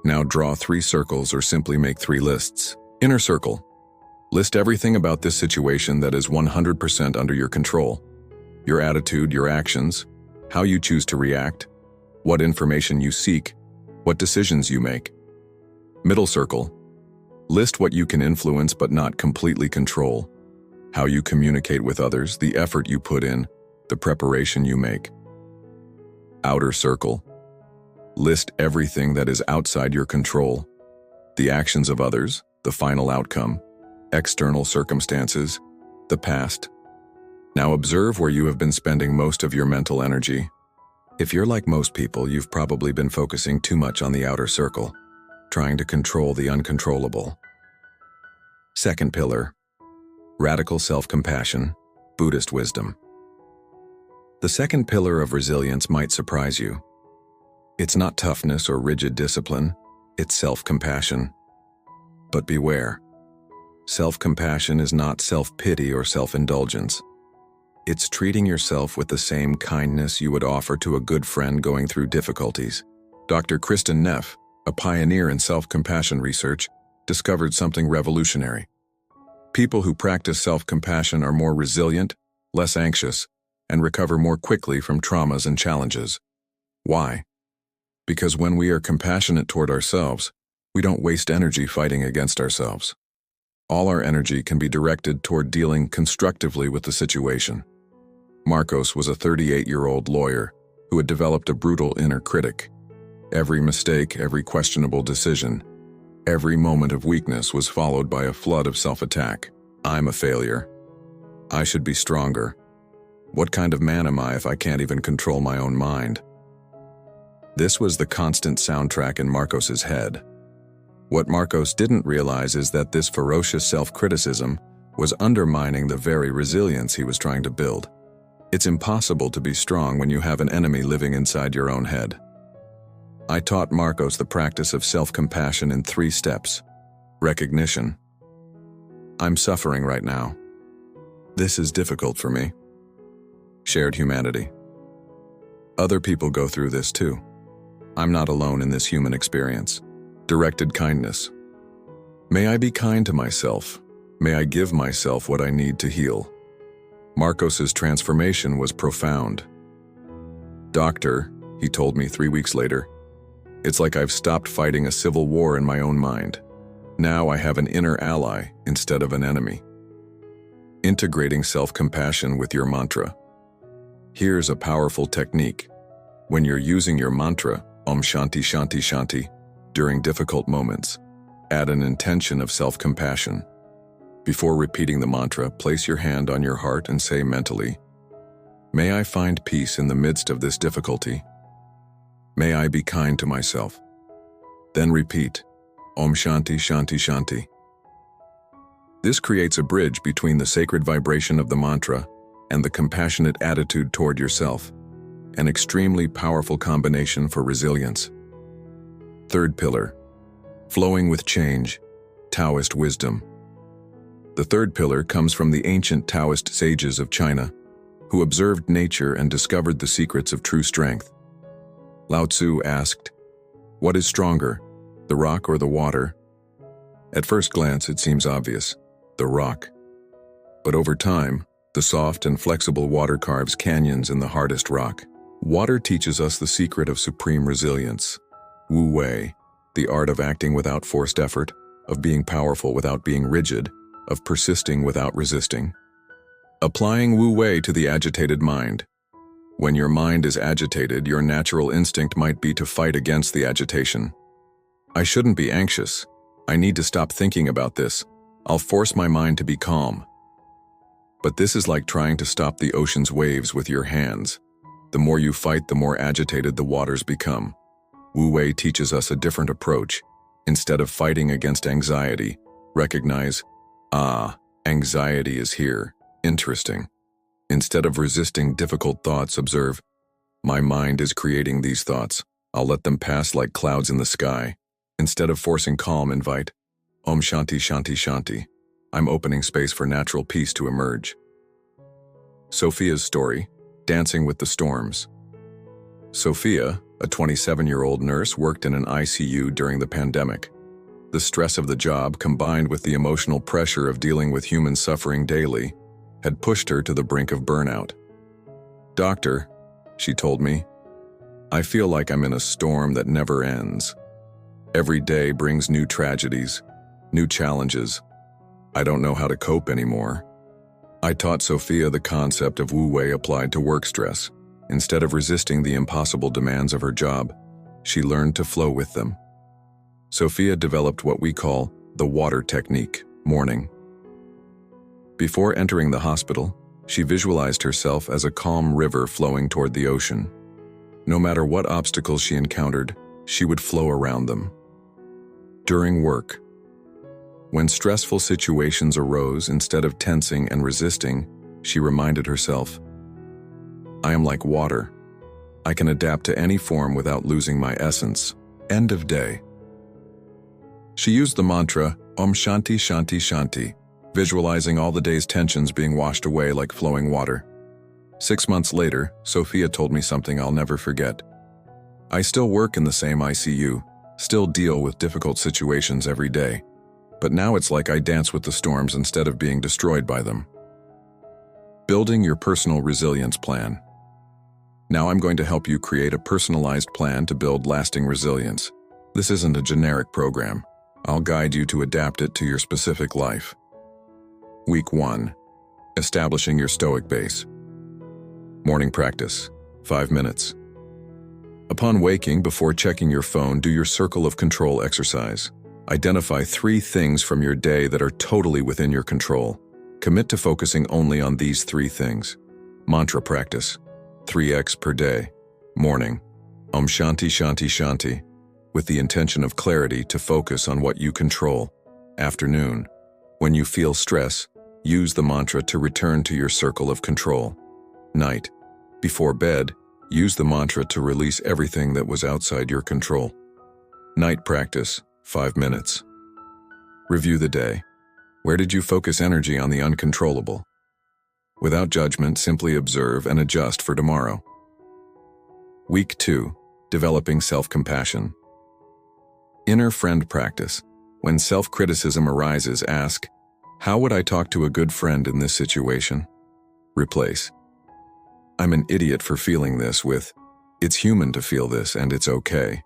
Speaker 1: Now draw 3 circles or simply make 3 lists. Inner circle. List everything about this situation that is 100% under your control. Your attitude, your actions, how you choose to react, what information you seek, what decisions you make. Middle circle. List what you can influence but not completely control. How you communicate with others, the effort you put in, the preparation you make. Outer circle. List everything that is outside your control. The actions of others, the final outcome, external circumstances, the past. Now observe where you have been spending most of your mental energy. If you're like most people, you've probably been focusing too much on the outer circle, trying to control the uncontrollable. Second pillar, radical self-compassion, Buddhist wisdom. The second pillar of resilience might surprise you. It's not toughness or rigid discipline, it's self-compassion. But beware. Self-compassion is not self-pity or self-indulgence. It's treating yourself with the same kindness you would offer to a good friend going through difficulties. Dr. Kristen Neff, a pioneer in self-compassion research, discovered something revolutionary. People who practice self-compassion are more resilient, less anxious, and recover more quickly from traumas and challenges. Why? Because when we are compassionate toward ourselves, we don't waste energy fighting against ourselves. All our energy can be directed toward dealing constructively with the situation. Marcos was a 38-year-old lawyer who had developed a brutal inner critic. Every mistake, every questionable decision, every moment of weakness was followed by a flood of self-attack. I'm a failure. I should be stronger. What kind of man am I if I can't even control my own mind? This was the constant soundtrack in Marcos's head. What Marcos didn't realize is that this ferocious self-criticism was undermining the very resilience he was trying to build. It's impossible to be strong when you have an enemy living inside your own head. I taught Marcos the practice of self-compassion in 3 steps. Recognition. I'm suffering right now. This is difficult for me. Shared humanity. Other people go through this too. I'm not alone in this human experience. Directed kindness. May I be kind to myself. May I give myself what I need to heal. Marcos's transformation was profound. Doctor, he told me 3 weeks later, it's like I've stopped fighting a civil war in my own mind. Now I have an inner ally instead of an enemy. Integrating self-compassion with your mantra. Here's a powerful technique. When you're using your mantra, Om Shanti Shanti Shanti, during difficult moments, add an intention of self-compassion. Before repeating the mantra, place your hand on your heart and say mentally, "May I find peace in the midst of this difficulty. May I be kind to myself." Then repeat, Om Shanti Shanti Shanti. This creates a bridge between the sacred vibration of the mantra and the compassionate attitude toward yourself, an extremely powerful combination for resilience. 3rd pillar, flowing with change, Taoist wisdom. The 3rd pillar comes from the ancient Taoist sages of China, who observed nature and discovered the secrets of true strength. Lao Tzu asked, "What is stronger, the rock or the water?" At first glance, it seems obvious, the rock. But over time, the soft and flexible water carves canyons in the hardest rock. Water teaches us the secret of supreme resilience. Wu Wei, the art of acting without forced effort, of being powerful without being rigid, of persisting without resisting. Applying Wu Wei to the agitated mind. When your mind is agitated, your natural instinct might be to fight against the agitation. I shouldn't be anxious. I need to stop thinking about this. I'll force my mind to be calm. But this is like trying to stop the ocean's waves with your hands. The more you fight, the more agitated the waters become. Wu Wei teaches us a different approach. Instead of fighting against anxiety, recognize, anxiety is here. Interesting. Instead of resisting difficult thoughts, observe, my mind is creating these thoughts. I'll let them pass like clouds in the sky. Instead of forcing calm, invite, Om Shanti Shanti Shanti. I'm opening space for natural peace to emerge. Sophia's story, dancing with the storms. Sophia, a 27-year-old nurse, worked in an ICU during the pandemic. The stress of the job, combined with the emotional pressure of dealing with human suffering daily, had pushed her to the brink of burnout. "Doctor," she told me, "I feel like I'm in a storm that never ends. Every day brings new tragedies, new challenges. I don't know how to cope anymore." I taught Sophia the concept of Wu Wei applied to work stress. Instead of resisting the impossible demands of her job, she learned to flow with them. Sophia developed what we call the water technique, morning. Before entering the hospital, she visualized herself as a calm river flowing toward the ocean. No matter what obstacles she encountered, she would flow around them. During work, when stressful situations arose, instead of tensing and resisting, she reminded herself, I am like water. I can adapt to any form without losing my essence. End of day. She used the mantra, Om Shanti Shanti Shanti, visualizing all the day's tensions being washed away like flowing water. 6 months later, Sophia told me something I'll never forget. I still work in the same ICU, still deal with difficult situations every day, but now it's like I dance with the storms instead of being destroyed by them. Building your personal resilience plan. Now I'm going to help you create a personalized plan to build lasting resilience. This isn't a generic program. I'll guide you to adapt it to your specific life. Week 1. Establishing your stoic base. Morning practice, 5 minutes. Upon waking, before checking your phone, do your circle of control exercise. Identify 3 things from your day that are totally within your control. Commit to focusing only on these 3 things. Mantra practice, 3x per day. Morning, Om Shanti Shanti Shanti, with the intention of clarity to focus on what you control. Afternoon, when you feel stress, use the mantra to return to your circle of control. Night, before bed, use the mantra to release everything that was outside your control. Night practice, 5 minutes. Review the day. Where did you focus energy on the uncontrollable? Without judgment, simply observe and adjust for tomorrow. Week 2. Developing self-compassion. Inner friend practice. When self-criticism arises, ask, how would I talk to a good friend in this situation? Replace, I'm an idiot for feeling this with, it's human to feel this and it's okay.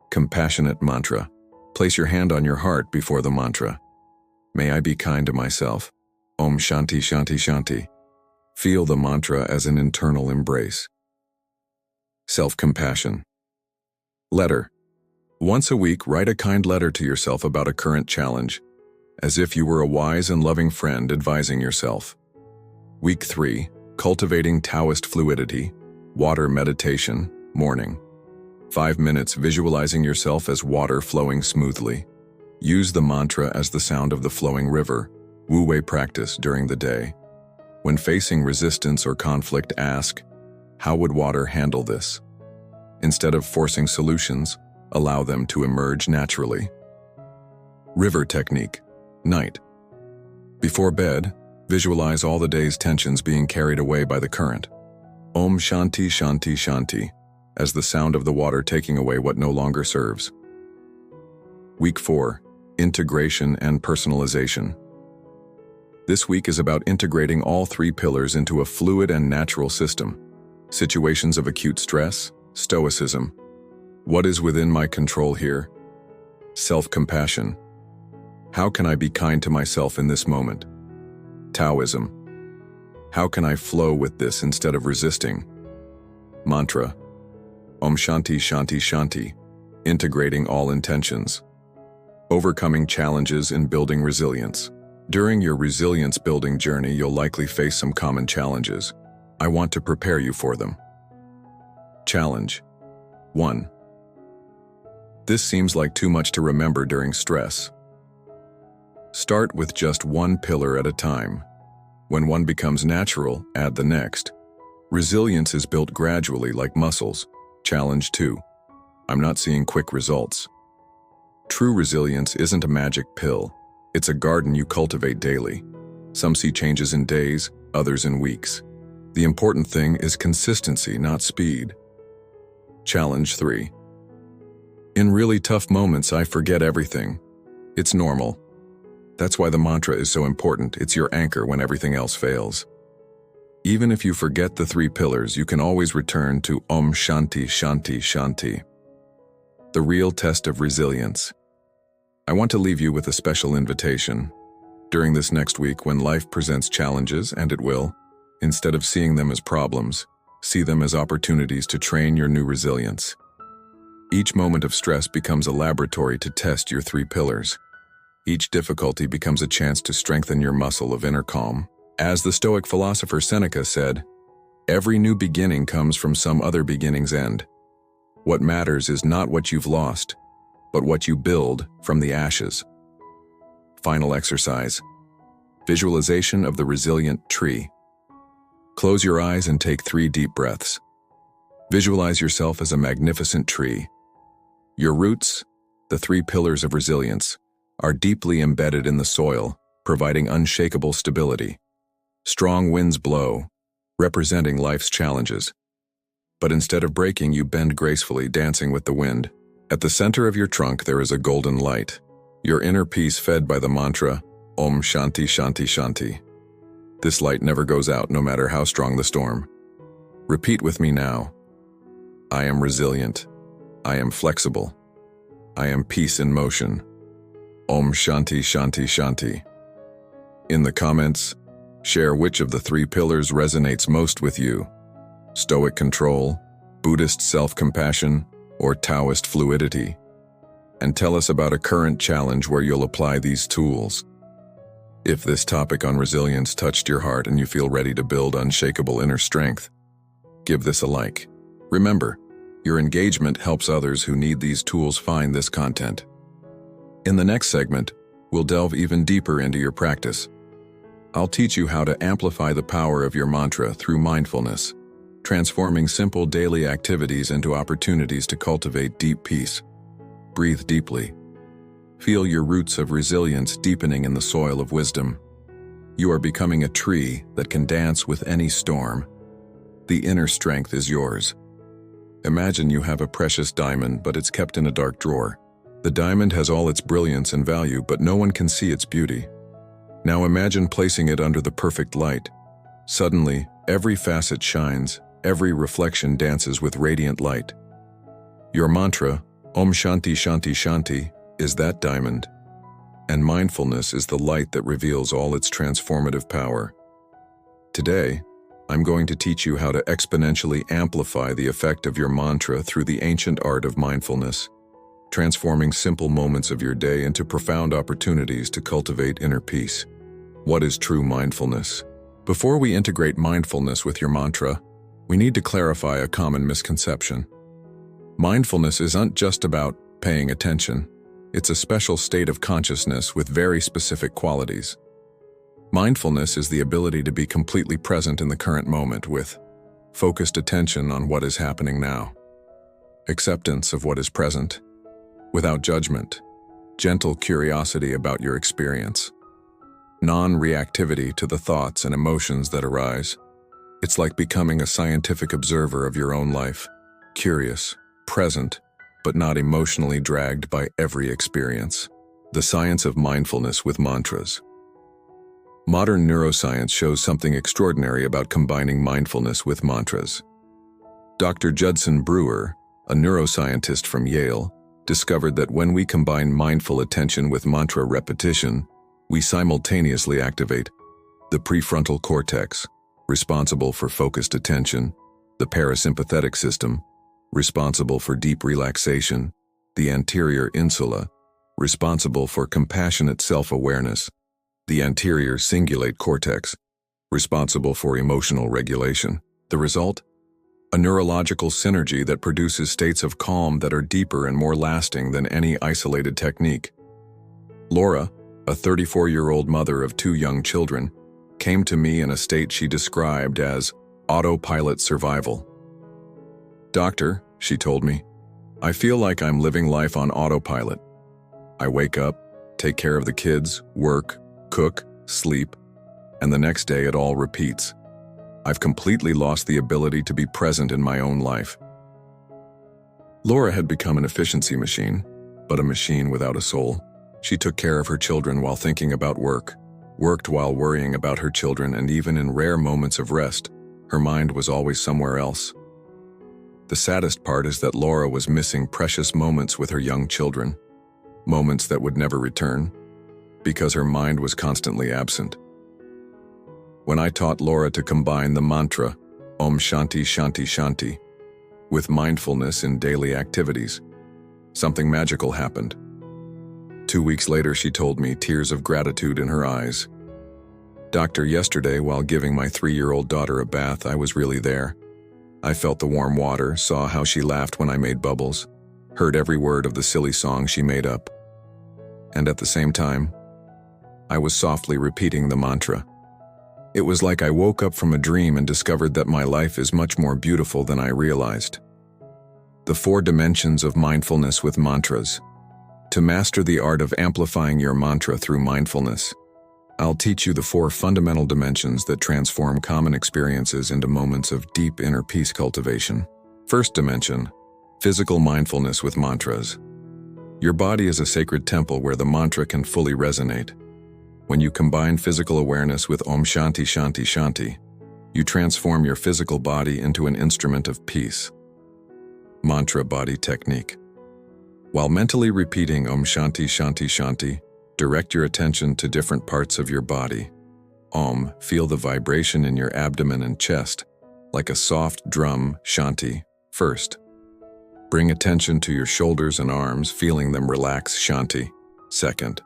Speaker 1: Compassionate mantra. Place your hand on your heart before the mantra. May I be kind to myself. Om Shanti Shanti Shanti. Feel the mantra as an internal embrace. Self-compassion. Letter. Once a week, write a kind letter to yourself about a current challenge, as if you were a wise and loving friend advising yourself. Week 3. Cultivating Taoist fluidity. Water meditation. Morning. 5 minutes visualizing yourself as water flowing smoothly. Use the mantra as the sound of the flowing river. Wu-wei practice during the day. When facing resistance or conflict, ask, how would water handle this? Instead of forcing solutions, allow them to emerge naturally. River technique. Night. Before bed, visualize all the day's tensions being carried away by the current. Om Shanti Shanti Shanti, as the sound of the water taking away what no longer serves. Week 4. Integration and personalization. This week is about integrating all 3 pillars into a fluid and natural system. Situations of acute stress, stoicism. What is within my control here? Self-compassion. How can I be kind to myself in this moment? Taoism. How can I flow with this instead of resisting? Mantra. Om Shanti Shanti Shanti. Integrating all intentions. Overcoming challenges and building resilience. During your resilience building journey, you'll likely face some common challenges. I want to prepare you for them. Challenge 1. This seems like too much to remember during stress. Start with just one pillar at a time. When one becomes natural, add the next. Resilience is built gradually like muscles. Challenge 2. I'm not seeing quick results. True resilience isn't a magic pill. It's a garden you cultivate daily. Some see changes in days, others in weeks. The important thing is consistency, not speed. Challenge 3. In really tough moments, I forget everything. It's normal. That's why the mantra is so important. It's your anchor when everything else fails. Even if you forget the 3 pillars, you can always return to Om Shanti Shanti Shanti. The real test of resilience. I want to leave you with a special invitation. During this next week, when life presents challenges, and it will, instead of seeing them as problems, see them as opportunities to train your new resilience. Each moment of stress becomes a laboratory to test your 3 pillars. Each difficulty becomes a chance to strengthen your muscle of inner calm. As the Stoic philosopher Seneca said, every new beginning comes from some other beginning's end. What matters is not what you've lost, but what you build from the ashes. Final exercise. Visualization of the resilient tree. Close your eyes and take 3 deep breaths. Visualize yourself as a magnificent tree. Your roots, the 3 pillars of resilience, are deeply embedded in the soil, providing unshakable stability. Strong winds blow, representing life's challenges. But instead of breaking, you bend gracefully, dancing with the wind. At the center of your trunk, there is a golden light, your inner peace fed by the mantra, Om Shanti Shanti Shanti. This light never goes out, no matter how strong the storm. Repeat with me now. I am resilient. I am flexible. I am peace in motion. Om Shanti Shanti Shanti. In the comments, share which of the 3 pillars resonates most with you: Stoic control, Buddhist self-compassion, or Taoist fluidity. And tell us about a current challenge where you'll apply these tools. If this topic on resilience touched your heart and you feel ready to build unshakable inner strength, give this a like. Remember, your engagement helps others who need these tools find this content. In the next segment, we'll delve even deeper into your practice. I'll teach you how to amplify the power of your mantra through mindfulness, transforming simple daily activities into opportunities to cultivate deep peace. Breathe deeply. Feel your roots of resilience deepening in the soil of wisdom. You are becoming a tree that can dance with any storm. The inner strength is yours. Imagine you have a precious diamond, but it's kept in a dark drawer. The diamond has all its brilliance and value, but no one can see its beauty. Now imagine placing it under the perfect light. Suddenly, every facet shines, every reflection dances with radiant light. Your mantra, Om Shanti Shanti Shanti, is that diamond, and mindfulness is the light that reveals all its transformative power. Today, I'm going to teach you how to exponentially amplify the effect of your mantra through the ancient art of mindfulness, transforming simple moments of your day into profound opportunities to cultivate inner peace. What is true mindfulness? Before we integrate mindfulness with your mantra, we need to clarify a common misconception. Mindfulness isn't just about paying attention. It's a special state of consciousness with very specific qualities. Mindfulness is the ability to be completely present in the current moment with focused attention on what is happening now, acceptance of what is present, without judgment, gentle curiosity about your experience, non-reactivity to the thoughts and emotions that arise. It's like becoming a scientific observer of your own life, curious, present, but not emotionally dragged by every experience. The science of mindfulness with mantras. Modern neuroscience shows something extraordinary about combining mindfulness with mantras. Dr. Judson Brewer, a neuroscientist from Yale, discovered that when we combine mindful attention with mantra repetition, we simultaneously activate the prefrontal cortex, responsible for focused attention, the parasympathetic system, responsible for deep relaxation, the anterior insula, responsible for compassionate self-awareness, the anterior cingulate cortex, responsible for emotional regulation. The result? A neurological synergy that produces states of calm that are deeper and more lasting than any isolated technique. Laura, a 34-year-old mother of 2 young children, came to me in a state she described as autopilot survival. "Doctor," she told me, "I feel like I'm living life on autopilot. I wake up, take care of the kids, work, cook, sleep, and the next day it all repeats. I've completely lost the ability to be present in my own life." Laura had become an efficiency machine, but a machine without a soul. She took care of her children while thinking about work, worked while worrying about her children, and even in rare moments of rest, her mind was always somewhere else. The saddest part is that Laura was missing precious moments with her young children, moments that would never return, because her mind was constantly absent. When I taught Laura to combine the mantra, Om Shanti Shanti Shanti, with mindfulness in daily activities, something magical happened. 2 weeks later, she told me, tears of gratitude in her eyes, "Doctor, yesterday while giving my 3-year-old daughter a bath, I was really there. I felt the warm water, saw how she laughed when I made bubbles, heard every word of the silly song she made up. And at the same time, I was softly repeating the mantra. It was like I woke up from a dream and discovered that my life is much more beautiful than I realized." The 4 dimensions of mindfulness with mantras. To master the art of amplifying your mantra through mindfulness, I'll teach you the 4 fundamental dimensions that transform common experiences into moments of deep inner peace cultivation. First dimension, physical mindfulness with mantras. Your body is a sacred temple where the mantra can fully resonate. When you combine physical awareness with Om Shanti Shanti Shanti, you transform your physical body into an instrument of peace. Mantra Body Technique. While mentally repeating Om Shanti Shanti Shanti, direct your attention to different parts of your body. Om, feel the vibration in your abdomen and chest, like a soft drum, Shanti, first. Bring attention to your shoulders and arms, feeling them relax, Shanti, second.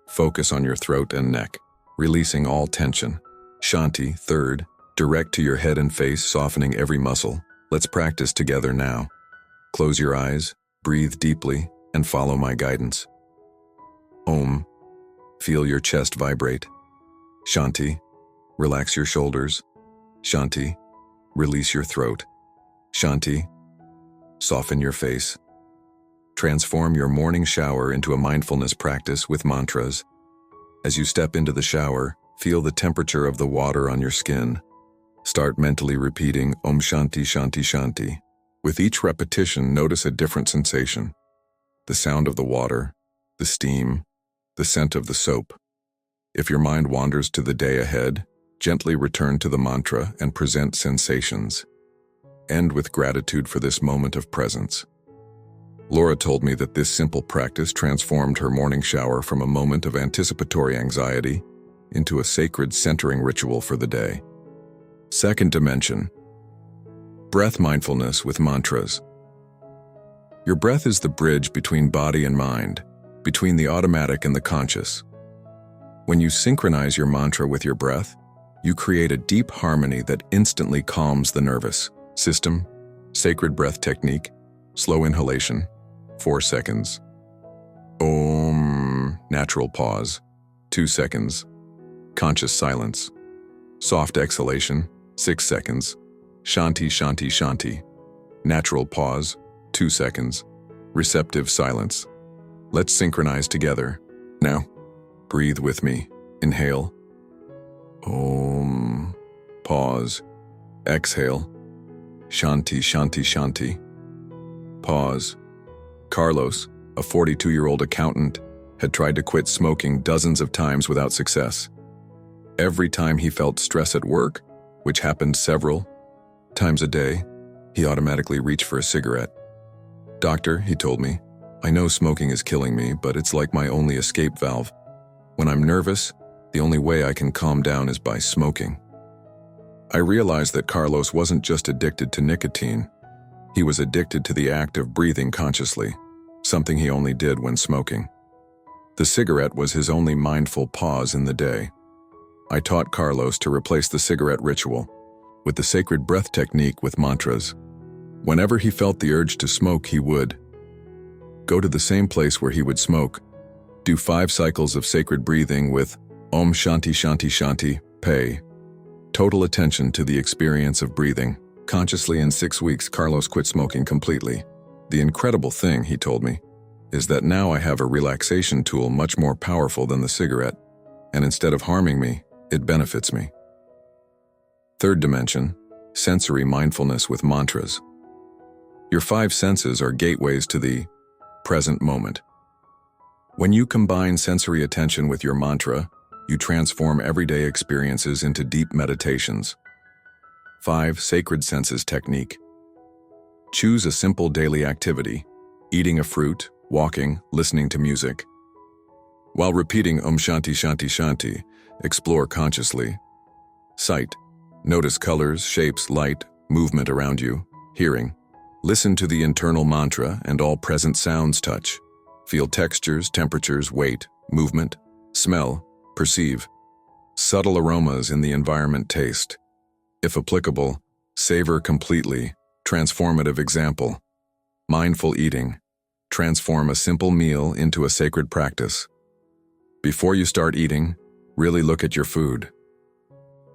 Speaker 1: Focus on your throat and neck, releasing all tension, Shanti, third. Direct to your head and face, softening every muscle. Let's practice together now. Close your eyes, breathe deeply, and follow my guidance. Om, feel your chest vibrate. Shanti, relax your shoulders. Shanti, release your throat. Shanti, soften your face. Transform your morning shower into a mindfulness practice with mantras. As you step into the shower, feel the temperature of the water on your skin. Start mentally repeating Om Shanti Shanti Shanti. With each repetition, notice a different sensation. The sound of the water, the steam, the scent of the soap. If your mind wanders to the day ahead, gently return to the mantra and present sensations. End with gratitude for this moment of presence. Laura told me that this simple practice transformed her morning shower from a moment of anticipatory anxiety into a sacred centering ritual for the day. Second dimension. Breath mindfulness with mantras. Your breath is the bridge between body and mind, between the automatic and the conscious. When you synchronize your mantra with your breath, you create a deep harmony that instantly calms the nervous system. Sacred breath technique. Slow inhalation, 4 seconds. Om, natural pause, 2 seconds. Conscious silence. Soft exhalation, 6 seconds. Shanti Shanti Shanti. Natural pause, 2 seconds. Receptive silence. Let's synchronize together. Now, breathe with me. Inhale. Om. Pause. Exhale. Shanti Shanti Shanti. Pause. Carlos, a 42-year-old accountant, had tried to quit smoking dozens of times without success. Every time he felt stress at work, which happened several times a day, he automatically reached for a cigarette. Doctor, he told me, I know smoking is killing me, but it's like my only escape valve. When I'm nervous, the only way I can calm down is by smoking. I realized that Carlos wasn't just addicted to nicotine. He was addicted to the act of breathing consciously, something he only did when smoking. The cigarette was his only mindful pause in the day. I taught Carlos to replace the cigarette ritual with the sacred breath technique with mantras. Whenever he felt the urge to smoke, he would go to the same place where he would smoke, do 5 cycles of sacred breathing with Om Shanti Shanti Shanti, pay total attention to the experience of breathing. Consciously, in 6 weeks, Carlos quit smoking completely. The incredible thing, he told me, is that now I have a relaxation tool much more powerful than the cigarette, and instead of harming me, it benefits me. Third dimension, sensory mindfulness with mantras. Your 5 senses are gateways to the present moment. When you combine sensory attention with your mantra, you transform everyday experiences into deep meditations. 5 sacred senses technique. Choose a simple daily activity, eating a fruit, walking, listening to music. While repeating Om Shanti Shanti Shanti, explore consciously. Sight. Notice colors, shapes, light, movement around you. Hearing. Listen to the internal mantra and all present sounds. Touch. Feel textures, temperatures, weight, movement. Smell. Perceive. Subtle aromas in the environment. Taste. If applicable, savor completely. Transformative example. Mindful eating. Transform a simple meal into a sacred practice. Before you start eating, really look at your food.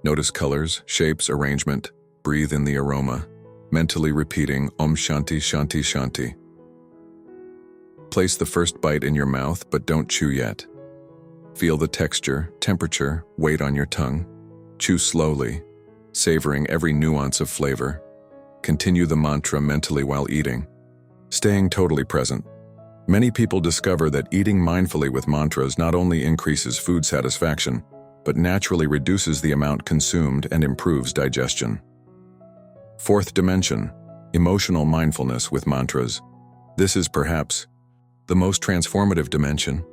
Speaker 1: Notice colors, shapes, arrangement. Breathe in the aroma, mentally repeating Om Shanti Shanti Shanti. Place the first bite in your mouth, but don't chew yet. Feel the texture, temperature, weight on your tongue. Chew slowly, savoring every nuance of flavor. Continue the mantra mentally while eating, staying totally present. Many people discover that eating mindfully with mantras not only increases food satisfaction, but naturally reduces the amount consumed and improves digestion. Fourth dimension, emotional mindfulness with mantras. This is perhaps the most transformative dimension,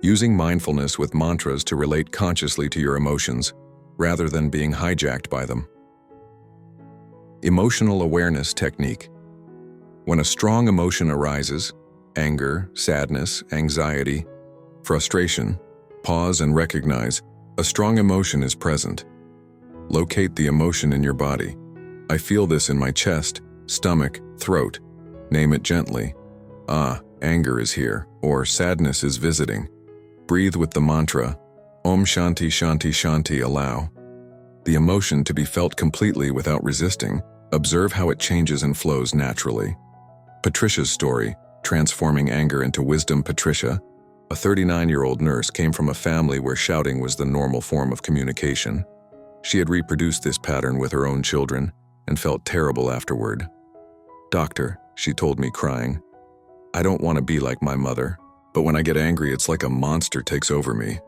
Speaker 1: using mindfulness with mantras to relate consciously to your emotions rather than being hijacked by them. Emotional awareness technique. When a strong emotion arises, anger, sadness, anxiety, frustration, pause and recognize a strong emotion is present. Locate the emotion in your body. I feel this in my chest, stomach, throat. Name it gently. Anger is here, or sadness is visiting. Breathe with the mantra, Om Shanti Shanti Shanti. Allow the emotion to be felt completely without resisting. Observe how it changes and flows naturally. Patricia's story, transforming anger into wisdom. Patricia, a 39-year-old nurse, came from a family where shouting was the normal form of communication. She had reproduced this pattern with her own children and felt terrible afterward. "Doctor," she told me, crying, "I don't want to be like my mother, but when I get angry, it's like a monster takes over me.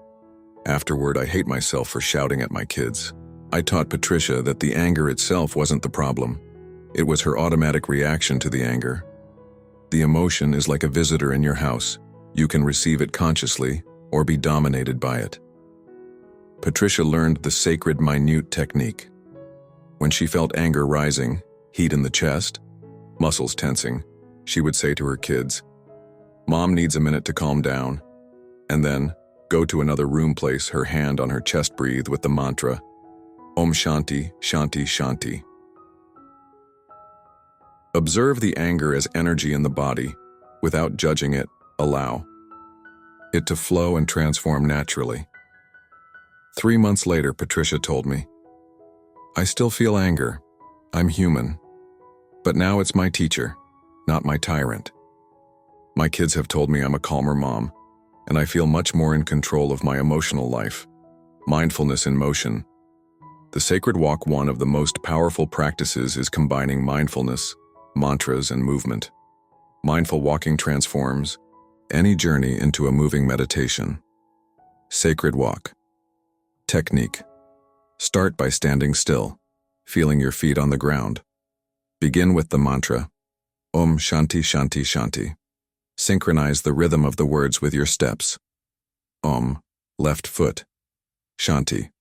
Speaker 1: Afterward, I hate myself for shouting at my kids." I taught Patricia that the anger itself wasn't the problem. It was her automatic reaction to the anger. The emotion is like a visitor in your house. You can receive it consciously or be dominated by it. Patricia learned the sacred minute technique. When she felt anger rising, heat in the chest, muscles tensing, she would say to her kids, "Mom needs a minute to calm down," and then go to another room, place her hand on her chest, breathe with the mantra, Om Shanti Shanti Shanti. Observe the anger as energy in the body. Without judging it, allow it to flow and transform naturally. 3 months later, Patricia told me, "I still feel anger. I'm human. But now it's my teacher, not my tyrant. My kids have told me I'm a calmer mom, and I feel much more in control of my emotional life." Mindfulness in motion. The sacred walk, one of the most powerful practices, is combining mindfulness, mantras, and movement. Mindful walking transforms any journey into a moving meditation. Sacred walk. Technique. Start by standing still, feeling your feet on the ground. Begin with the mantra, Om Shanti Shanti Shanti. Synchronize the rhythm of the words with your steps. Om, left foot. Shanti,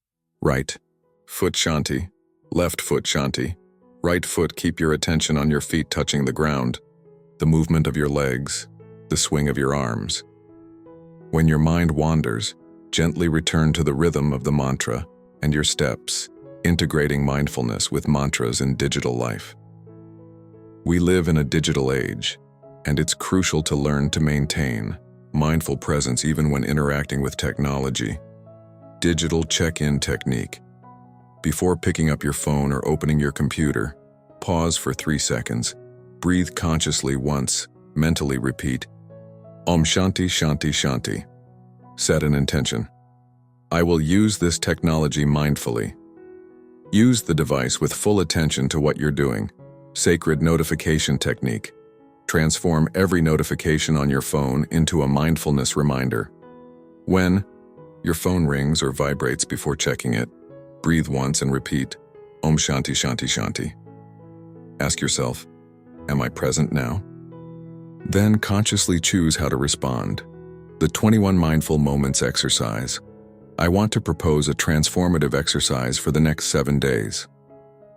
Speaker 1: right foot. Shanti, left foot. Shanti, right foot. Keep your attention on your feet touching the ground, the movement of your legs, the swing of your arms. When your mind wanders, gently return to the rhythm of the mantra and your steps, integrating mindfulness with mantras in digital life. We live in a digital age, and it's crucial to learn to maintain mindful presence even when interacting with technology. Digital check-in technique. Before picking up your phone or opening your computer, pause for 3 seconds. Breathe consciously once. Mentally repeat, Om Shanti Shanti Shanti. Set an intention. I will use this technology mindfully. Use the device with full attention to what you're doing. Sacred notification technique. Transform every notification on your phone into a mindfulness reminder. When your phone rings or vibrates, before checking it, breathe once and repeat, Om Shanti Shanti Shanti. Ask yourself, am I present now? Then consciously choose how to respond. The 21 Mindful Moments exercise. I want to propose a transformative exercise for the next 7 days.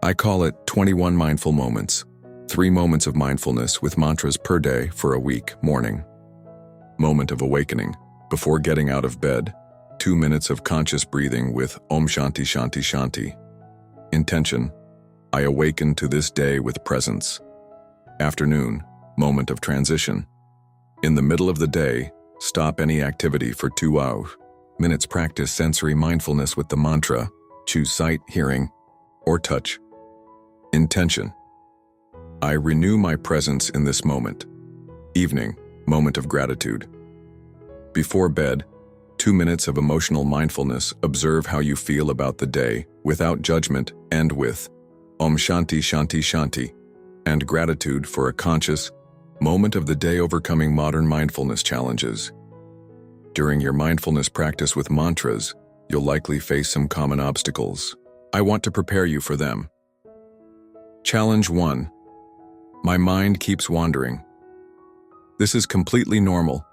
Speaker 1: I call it 21 Mindful Moments. 3 moments of mindfulness with mantras per day for a week. Morning. Moment of awakening. Before getting out of bed, 2 minutes of conscious breathing with Om Shanti Shanti Shanti. Intention. I awaken to this day with presence. Afternoon. Moment of transition. In the middle of the day, stop any activity for 2 minutes. Practice sensory mindfulness with the mantra. Choose sight, hearing, or touch. Intention. I renew my presence in this moment. Evening. Moment of gratitude. Before bed, 2 minutes of emotional mindfulness. Observe how you feel about the day, without judgment, and with Om Shanti Shanti Shanti, and gratitude for a conscious, Moment of the day overcoming modern mindfulness challenges. During your mindfulness practice with mantras, you'll likely face some common obstacles. I want to prepare you for them. Challenge 1. My mind keeps wandering. This is completely normal.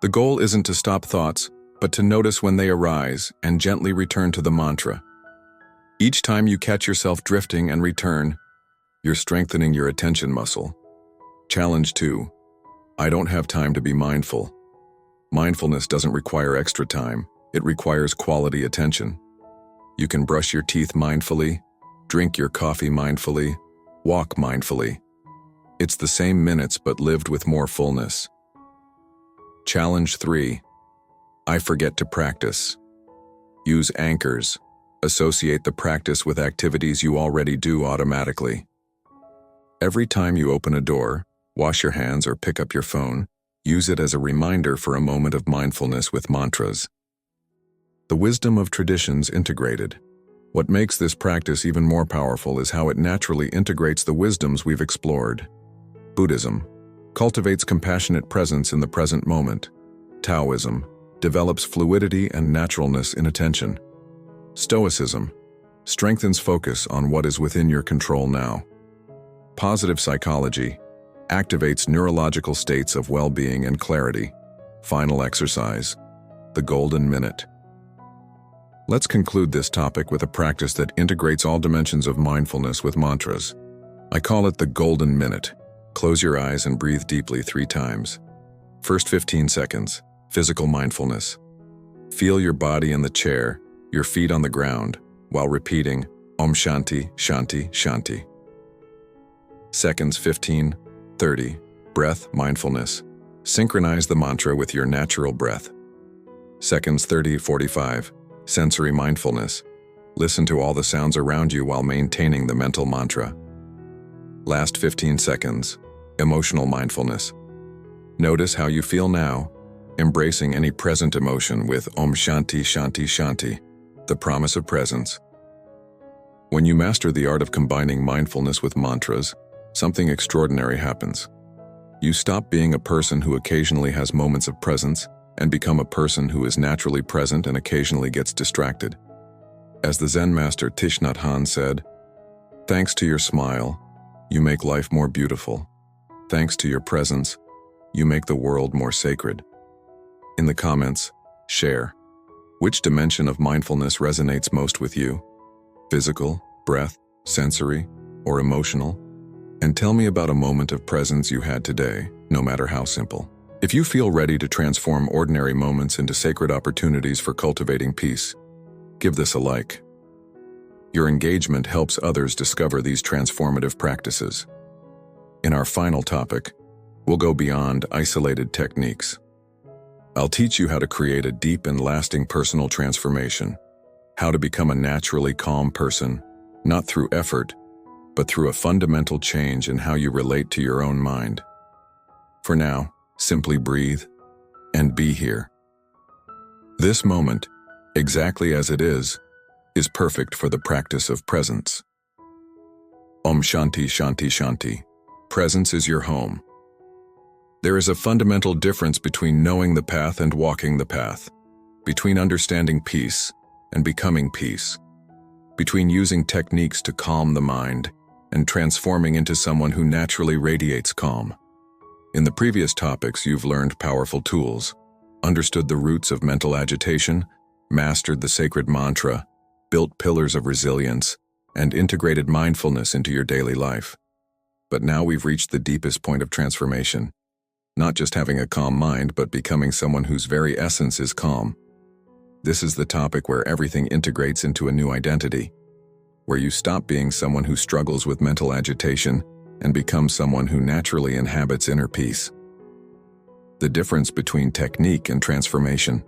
Speaker 1: The goal isn't to stop thoughts, but to notice when they arise and gently return to the mantra. Each time you catch yourself drifting and return, you're strengthening your attention muscle. Challenge 2. I don't have time to be mindful. Mindfulness doesn't require extra time, it requires quality attention. You can brush your teeth mindfully, drink your coffee mindfully, walk mindfully. It's the same minutes but lived with more fullness. Challenge 3. I forget to practice. Use anchors. Associate the practice with activities you already do automatically. Every time you open a door, wash your hands or pick up your phone, use it as a reminder for a moment of mindfulness with mantras. The wisdom of traditions integrated. What makes this practice even more powerful is how it naturally integrates the wisdoms we've explored. Buddhism cultivates compassionate presence in the present moment. Taoism develops fluidity and naturalness in attention. Stoicism strengthens focus on what is within your control now. Positive psychology activates neurological states of well-being and clarity. Final exercise, the golden minute. Let's conclude this topic with a practice that integrates all dimensions of mindfulness with mantras. I call it the golden minute. Close your eyes and breathe deeply 3 times. First 15 seconds, physical mindfulness. Feel your body in the chair, your feet on the ground, while repeating Om Shanti, Shanti, Shanti. Seconds 15, 30, breath mindfulness. Synchronize the mantra with your natural breath. Seconds 30, 45, sensory mindfulness. Listen to all the sounds around you while maintaining the mental mantra. Last 15 seconds, emotional mindfulness. Notice how you feel now, embracing any present emotion with Om Shanti, Shanti, Shanti, the promise of presence. When you master the art of combining mindfulness with mantras, something extraordinary happens. You stop being a person who occasionally has moments of presence and become a person who is naturally present and occasionally gets distracted. As the Zen master Thich Nhat Hanh said, "Thanks to your smile, you make life more beautiful. Thanks to your presence, you make the world more sacred." In the comments, share. Which dimension of mindfulness resonates most with you? Physical, breath, sensory, or emotional? And tell me about a moment of presence you had today, no matter how simple. If you feel ready to transform ordinary moments into sacred opportunities for cultivating peace, give this a like. Your engagement helps others discover these transformative practices. In our final topic, we'll go beyond isolated techniques. I'll teach you how to create a deep and lasting personal transformation, how to become a naturally calm person, not through effort, but through a fundamental change in how you relate to your own mind. For now, simply breathe and be here. This moment, exactly as it is perfect for the practice of presence. Om Shanti, Shanti, Shanti. Presence is your home. There is a fundamental difference between knowing the path and walking the path, between understanding peace and becoming peace, between using techniques to calm the mind and transforming into someone who naturally radiates calm. In the previous topics, you've learned powerful tools, understood the roots of mental agitation, mastered the sacred mantra, built pillars of resilience, and integrated mindfulness into your daily life. But now we've reached the deepest point of transformation, not just having a calm mind, but becoming someone whose very essence is calm. This is the topic where everything integrates into a new identity, where you stop being someone who struggles with mental agitation and become someone who naturally inhabits inner peace. The difference between technique and transformation.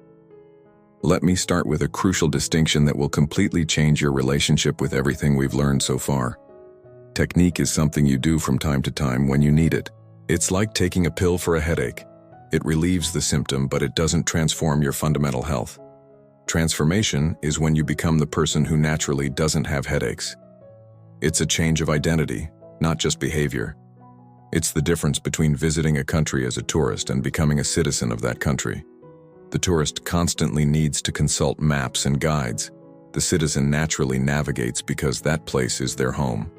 Speaker 1: Let me start with a crucial distinction that will completely change your relationship with everything we've learned so far. Technique is something you do from time to time when you need it. It's like taking a pill for a headache. It relieves the symptom, but it doesn't transform your fundamental health. Transformation is when you become the person who naturally doesn't have headaches. It's a change of identity, not just behavior. It's the difference between visiting a country as a tourist and becoming a citizen of that country. The tourist constantly needs to consult maps and guides. The citizen naturally navigates because that place is their home.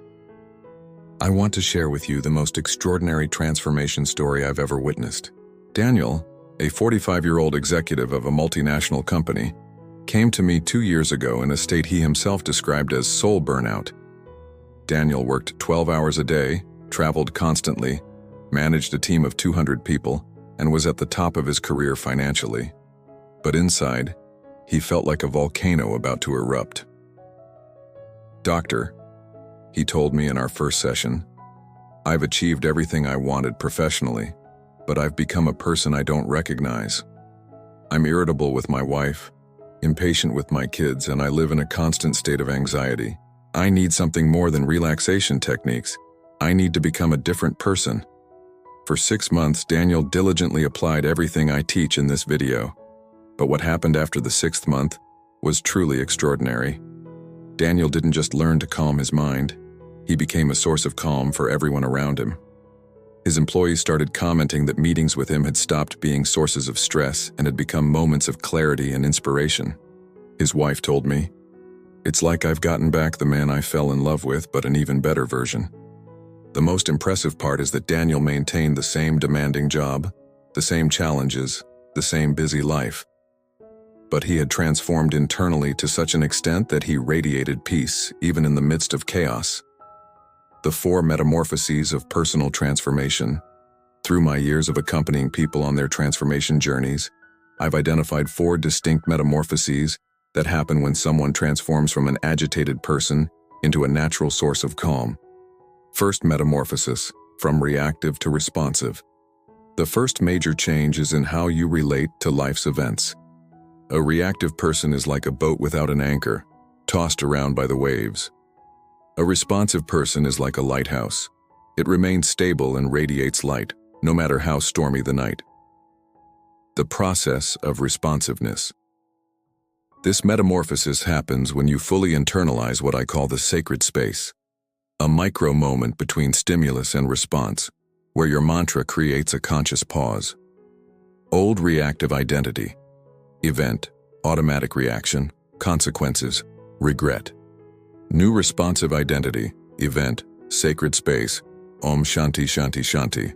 Speaker 1: I want to share with you the most extraordinary transformation story I've ever witnessed. Daniel, a 45-year-old executive of a multinational company, came to me 2 years ago in a state he himself described as soul burnout. Daniel worked 12 hours a day, traveled constantly, managed a team of 200 people, and was at the top of his career financially. But inside, he felt like a volcano about to erupt. "Doctor," he told me in our first session, "I've achieved everything I wanted professionally, but I've become a person I don't recognize. I'm irritable with my wife, impatient with my kids, and I live in a constant state of anxiety. I need something more than relaxation techniques. I need to become a different person." For 6 months, Daniel diligently applied everything I teach in this video. But what happened after the 6th month was truly extraordinary. Daniel didn't just learn to calm his mind, he became a source of calm for everyone around him. His employees started commenting that meetings with him had stopped being sources of stress and had become moments of clarity and inspiration. His wife told me, "It's like I've gotten back the man I fell in love with, but an even better version." The most impressive part is that Daniel maintained the same demanding job, the same challenges, the same busy life. But he had transformed internally to such an extent that he radiated peace, even in the midst of chaos. The 4 metamorphoses of personal transformation. Through my years of accompanying people on their transformation journeys, I've identified 4 distinct metamorphoses that happen when someone transforms from an agitated person into a natural source of calm. First metamorphosis, from reactive to responsive. The first major change is in how you relate to life's events. A reactive person is like a boat without an anchor, tossed around by the waves. A responsive person is like a lighthouse. It remains stable and radiates light, no matter how stormy the night. The process of responsiveness. This metamorphosis happens when you fully internalize what I call the sacred space, a micro moment between stimulus and response, where your mantra creates a conscious pause. Old reactive identity. Event, automatic reaction, consequences, regret. New responsive identity, event, sacred space, Om Shanti Shanti Shanti.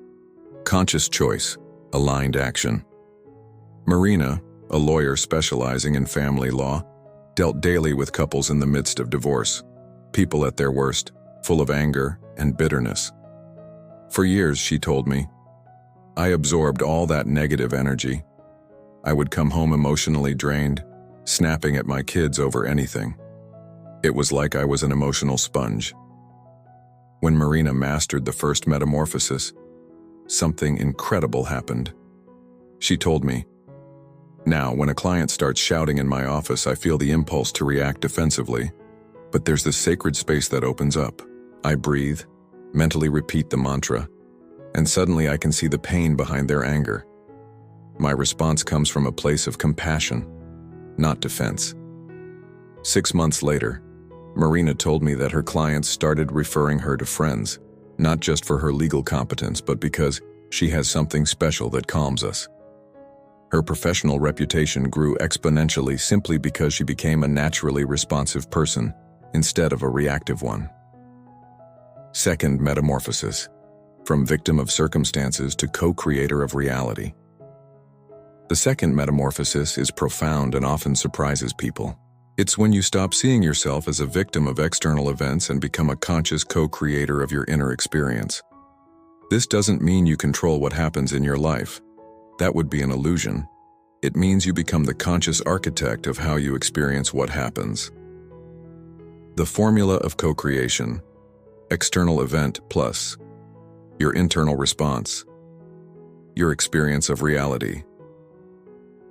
Speaker 1: Conscious choice, aligned action. Marina, a lawyer specializing in family law, dealt daily with couples in the midst of divorce, people at their worst, full of anger and bitterness. For years, she told me, I absorbed all that negative energy. I would come home emotionally drained, snapping at my kids over anything. It was like I was an emotional sponge. When Marina mastered the first metamorphosis, something incredible happened. She told me, "Now, when a client starts shouting in my office, I feel the impulse to react defensively, but there's this sacred space that opens up. I breathe, mentally repeat the mantra, and suddenly I can see the pain behind their anger. My response comes from a place of compassion, not defense." 6 months later, Marina told me that her clients started referring her to friends, not just for her legal competence, but because she has something special that calms us. Her professional reputation grew exponentially simply because she became a naturally responsive person instead of a reactive one. Second metamorphosis, from victim of circumstances to co-creator of reality. The second metamorphosis is profound and often surprises people. It's when you stop seeing yourself as a victim of external events and become a conscious co-creator of your inner experience. This doesn't mean you control what happens in your life. That would be an illusion. It means you become the conscious architect of how you experience what happens. The formula of co-creation. External event plus your internal response. Your experience of reality.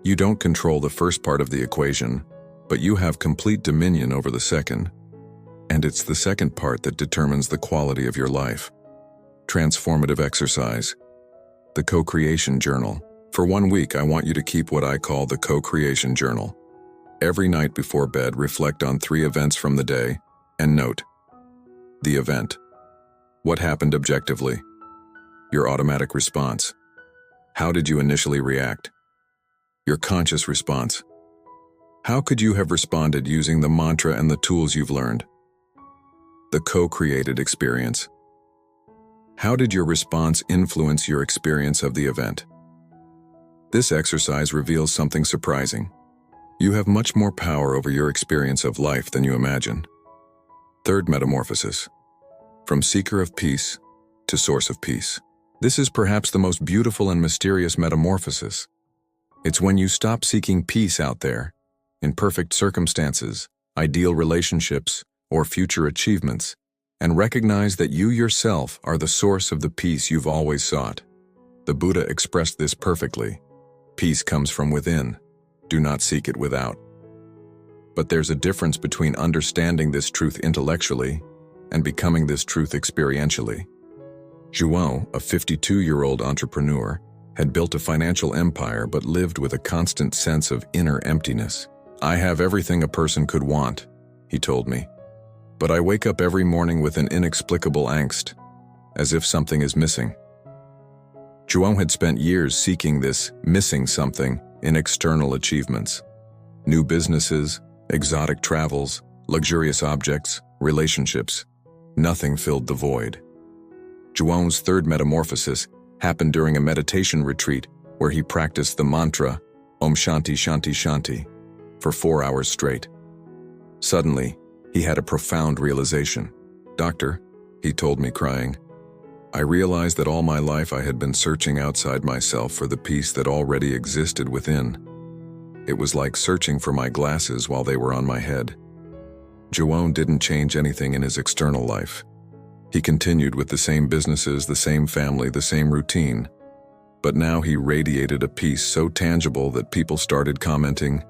Speaker 1: You don't control the first part of the equation, but you have complete dominion over the second. And it's the second part that determines the quality of your life. Transformative exercise. The co-creation journal. For 1 week, I want you to keep what I call the co-creation journal. Every night before bed, reflect on 3 events from the day, and note. The event. What happened objectively? Your automatic response. How did you initially react? Your conscious response. How could you have responded using the mantra and the tools you've learned? The co-created experience. How did your response influence your experience of the event? This exercise reveals something surprising. You have much more power over your experience of life than you imagine. Third metamorphosis. From seeker of peace to source of peace. This is perhaps the most beautiful and mysterious metamorphosis. It's when you stop seeking peace out there, in perfect circumstances, ideal relationships, or future achievements, and recognize that you yourself are the source of the peace you've always sought. The Buddha expressed this perfectly. Peace comes from within. Do not seek it without. But there's a difference between understanding this truth intellectually and becoming this truth experientially. Zhuo, a 52-year-old entrepreneur, had built a financial empire but lived with a constant sense of inner emptiness. I have everything a person could want, he told me. But I wake up every morning with an inexplicable angst, as if something is missing. Zhuo had spent years seeking this missing something in external achievements. New businesses, exotic travels, luxurious objects, relationships. Nothing filled the void. Zhuo's third metamorphosis happened during a meditation retreat where he practiced the mantra, Om Shanti Shanti Shanti, for 4 hours straight. Suddenly, he had a profound realization. Doctor, he told me crying, I realized that all my life I had been searching outside myself for the peace that already existed within. It was like searching for my glasses while they were on my head. Zhuo didn't change anything in his external life. He continued with the same businesses, the same family, the same routine. But now he radiated a peace so tangible that people started commenting,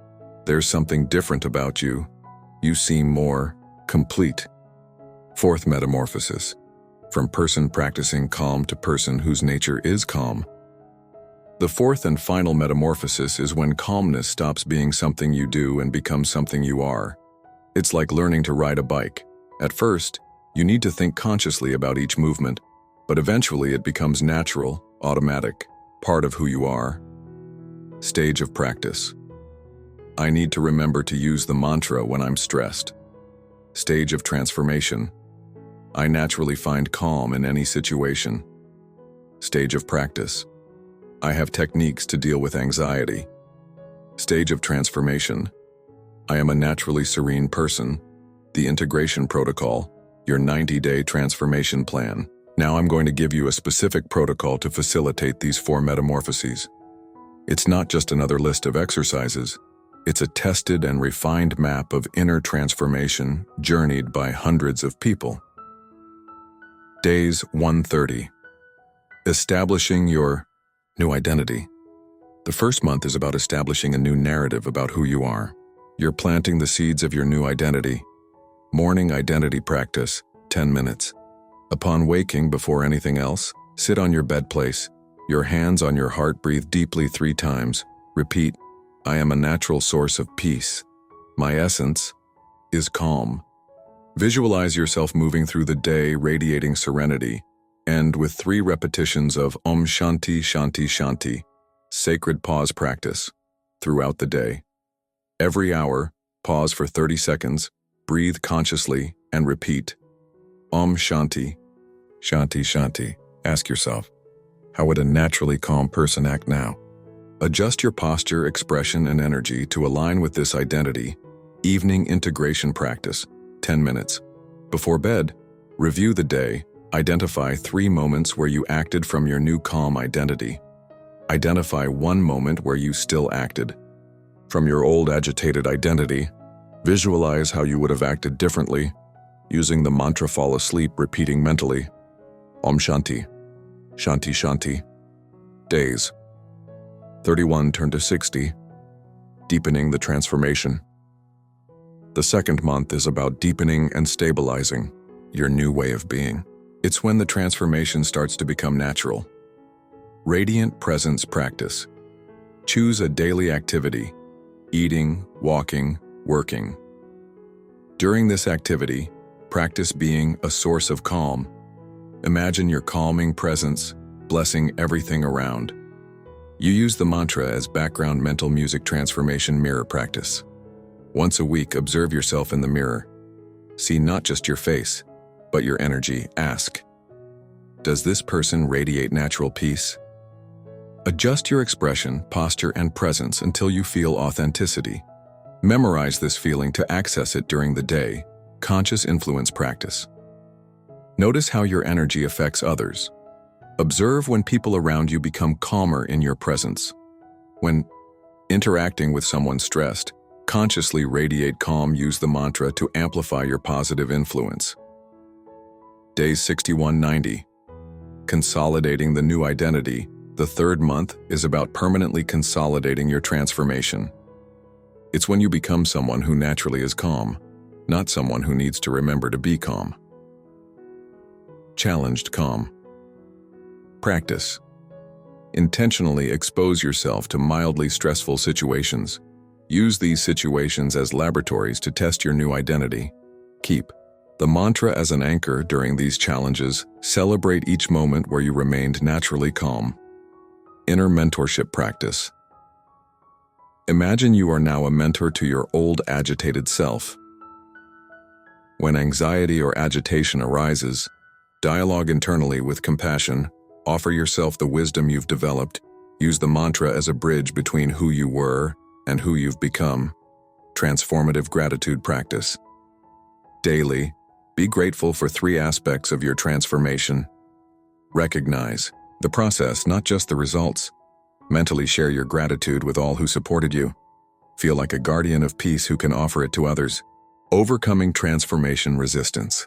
Speaker 1: there's something different about you. You seem more complete. Fourth metamorphosis. From person practicing calm to person whose nature is calm. The fourth and final metamorphosis is when calmness stops being something you do and becomes something you are. It's like learning to ride a bike. At first, you need to think consciously about each movement, but eventually it becomes natural, automatic, part of who you are. Stage of practice. I need to remember to use the mantra when I'm stressed. Stage of transformation. I naturally find calm in any situation. Stage of practice. I have techniques to deal with anxiety. Stage of transformation. I am a naturally serene person. The integration protocol, your 90-day transformation plan. Now I'm going to give you a specific protocol to facilitate these 4 metamorphoses. It's not just another list of exercises. It's a tested and refined map of inner transformation journeyed by hundreds of people. Days 130. Establishing your new identity. The first month is about establishing a new narrative about who you are. You're planting the seeds of your new identity. Morning identity practice, 10 minutes. Upon waking, before anything else, sit on your bed place, your hands on your heart, breathe deeply 3 times. Repeat, I am a natural source of peace. My essence is calm. Visualize yourself moving through the day, radiating serenity, and with 3 repetitions of Om Shanti Shanti Shanti, sacred pause practice, throughout the day. Every hour, pause for 30 seconds, breathe consciously, and repeat, Om Shanti Shanti Shanti. Ask yourself, how would a naturally calm person act now? Adjust your posture, expression, and energy to align with this identity. Evening integration practice, 10 minutes. Before bed, review the day. Identify 3 moments where you acted from your new calm identity. Identify 1 moment where you still acted. From your old agitated identity, visualize how you would have acted differently, using the mantra fall asleep, repeating mentally, Om Shanti, Shanti Shanti. Days 31 turn to 60, deepening the transformation. The second month is about deepening and stabilizing your new way of being. It's when the transformation starts to become natural. Radiant presence practice. Choose a daily activity, eating, walking, working. During this activity, practice being a source of calm. Imagine your calming presence blessing everything around. You use the mantra as background mental music transformation mirror practice. Once a week, observe yourself in the mirror. See not just your face, but your energy. Ask, does this person radiate natural peace? Adjust your expression, posture, and presence until you feel authenticity. Memorize this feeling to access it during the day. Conscious influence practice. Notice how your energy affects others. Observe when people around you become calmer in your presence. When interacting with someone stressed, consciously radiate calm. Use the mantra to amplify your positive influence. Day 6190. Consolidating the new identity. The third month is about permanently consolidating your transformation. It's when you become someone who naturally is calm, not someone who needs to remember to be calm. Challenged calm. Practice. Intentionally expose yourself to mildly stressful situations. Use these situations as laboratories to test your new identity. Keep the mantra as an anchor during these challenges. Celebrate each moment where you remained naturally calm. Inner mentorship practice. Imagine you are now a mentor to your old agitated self. When anxiety or agitation arises, dialogue internally with compassion. Offer yourself the wisdom you've developed. Use the mantra as a bridge between who you were and who you've become. Transformative gratitude practice. Daily, be grateful for 3 aspects of your transformation. Recognize the process, not just the results. Mentally share your gratitude with all who supported you. Feel like a guardian of peace who can offer it to others. Overcoming transformation resistance.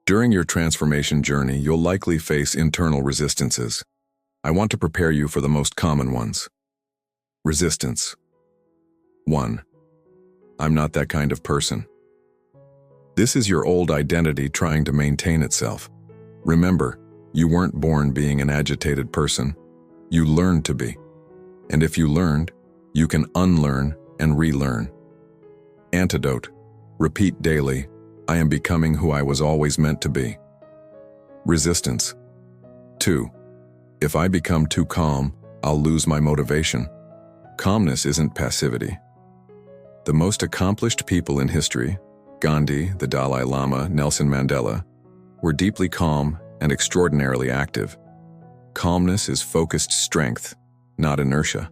Speaker 1: During your transformation journey, you'll likely face internal resistances. I want to prepare you for the most common ones. Resistance. 1. I'm not that kind of person. This is your old identity trying to maintain itself. Remember, you weren't born being an agitated person. You learned to be. And if you learned, you can unlearn and relearn. Antidote. Repeat daily, I am becoming who I was always meant to be. Resistance. 2. If I become too calm, I'll lose my motivation. Calmness isn't passivity. The most accomplished people in history, Gandhi, the Dalai Lama, Nelson Mandela, were deeply calm and extraordinarily active. Calmness is focused strength, not inertia.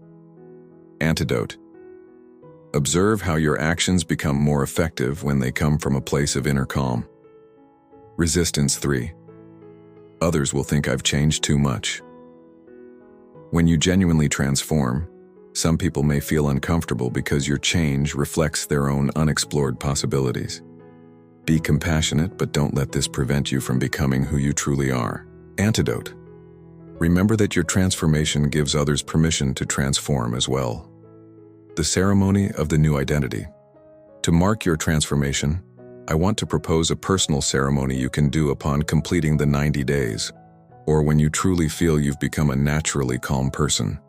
Speaker 1: Antidote. Observe how your actions become more effective when they come from a place of inner calm. Resistance. 3. Others will think I've changed too much. When you genuinely transform, some people may feel uncomfortable because your change reflects their own unexplored possibilities. Be compassionate, but don't let this prevent you from becoming who you truly are. Antidote. Remember that your transformation gives others permission to transform as well. The ceremony of the new identity. To mark your transformation, I want to propose a personal ceremony you can do upon completing the 90 days, or when you truly feel you've become a naturally calm person.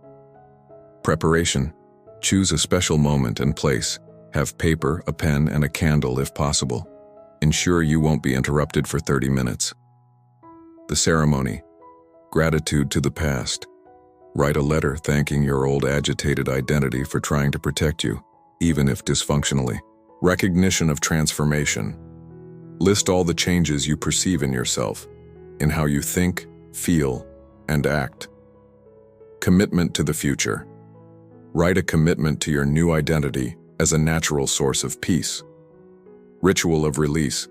Speaker 1: Preparation. Choose a special moment and place. Have paper, a pen, and a candle if possible. Ensure you won't be interrupted for 30 minutes. The ceremony. Gratitude to the past. Write a letter thanking your old agitated identity for trying to protect you, even if dysfunctionally. Recognition of transformation. List all the changes you perceive in yourself, in how you think, feel, and act. Commitment to the future. Write a commitment to your new identity as a natural source of peace. Ritual of release.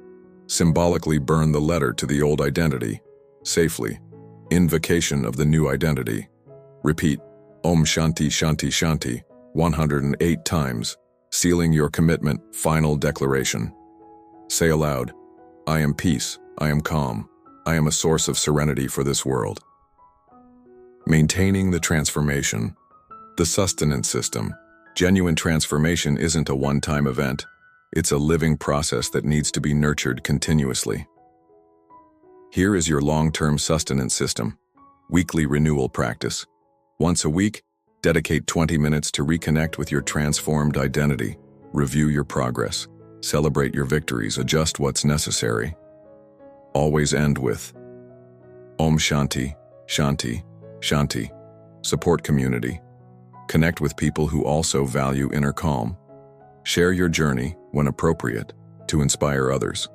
Speaker 1: Symbolically burn the letter to the old identity, safely. Invocation of the new identity. Repeat, Om Shanti Shanti Shanti, 108 times, sealing your commitment. Final declaration. Say aloud, I am peace, I am calm, I am a source of serenity for this world. Maintaining the transformation. The sustenance system. Genuine transformation isn't a one-time event. It's a living process that needs to be nurtured continuously. Here is your long-term sustenance system. Weekly renewal practice. Once a week, dedicate 20 minutes to reconnect with your transformed identity. Review your progress. Celebrate your victories. Adjust what's necessary. Always end with Om Shanti. Shanti, Shanti, support community. Connect with people who also value inner calm. Share your journey, when appropriate, to inspire others.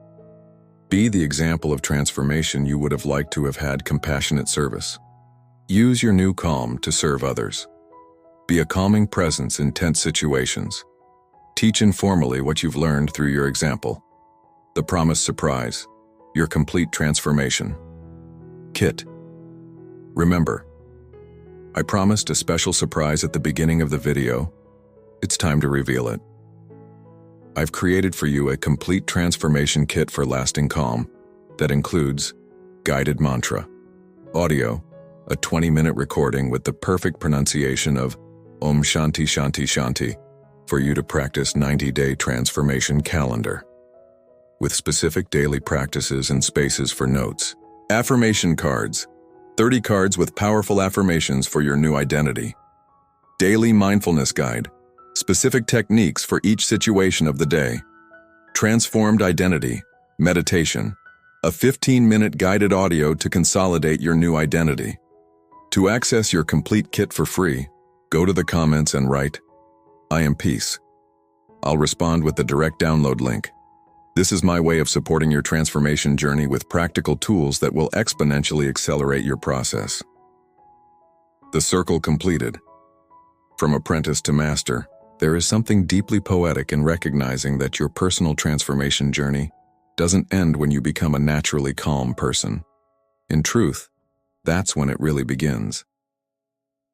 Speaker 1: Be the example of transformation you would have liked to have had compassionate service. Use your new calm to serve others. Be a calming presence in tense situations. Teach informally what you've learned through your example. The promised surprise, your complete transformation. Kit. Remember, I promised a special surprise at the beginning of the video. It's time to reveal it. I've created for you a complete transformation kit for lasting calm that includes guided mantra, audio, a 20-minute recording with the perfect pronunciation of Om Shanti Shanti Shanti for you to practice 90-day transformation calendar, with specific daily practices and spaces for notes. Affirmation cards, 30 cards with powerful affirmations for your new identity. Daily mindfulness guide, specific techniques for each situation of the day. Transformed identity, meditation, a 15-minute guided audio to consolidate your new identity. To access your complete kit for free, go to the comments and write, "I am peace." I'll respond with the direct download link. This is my way of supporting your transformation journey with practical tools that will exponentially accelerate your process. The circle completed. From apprentice to master, there is something deeply poetic in recognizing that your personal transformation journey doesn't end when you become a naturally calm person. In truth, that's when it really begins.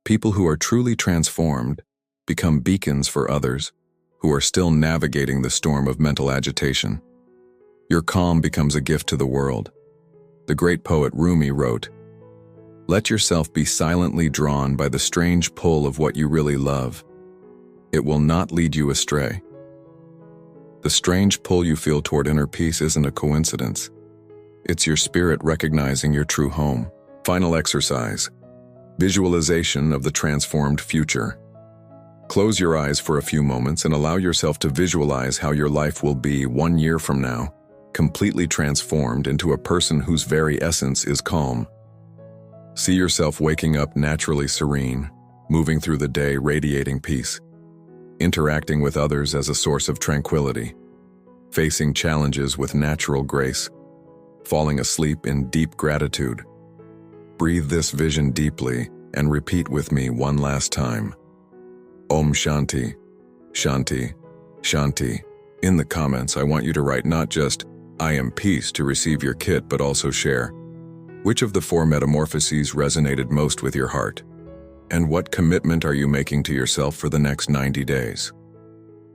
Speaker 1: People who are truly transformed become beacons for others who are still navigating the storm of mental agitation. Your calm becomes a gift to the world. The great poet Rumi wrote, "Let yourself be silently drawn by the strange pull of what you really love. It will not lead you astray." The strange pull you feel toward inner peace isn't a coincidence. It's your spirit recognizing your true home. Final exercise. Visualization of the transformed future. Close your eyes for a few moments and allow yourself to visualize how your life will be 1 year from now, completely transformed into a person whose very essence is calm. See yourself waking up naturally serene, moving through the day radiating peace, interacting with others as a source of tranquility, facing challenges with natural grace, falling asleep in deep gratitude. Breathe this vision deeply and repeat with me one last time. Om Shanti, Shanti, Shanti. In the comments, I want you to write not just, "I am peace" to receive your kit, but also share which of the 4 metamorphoses resonated most with your heart, and what commitment are you making to yourself for the next 90 days.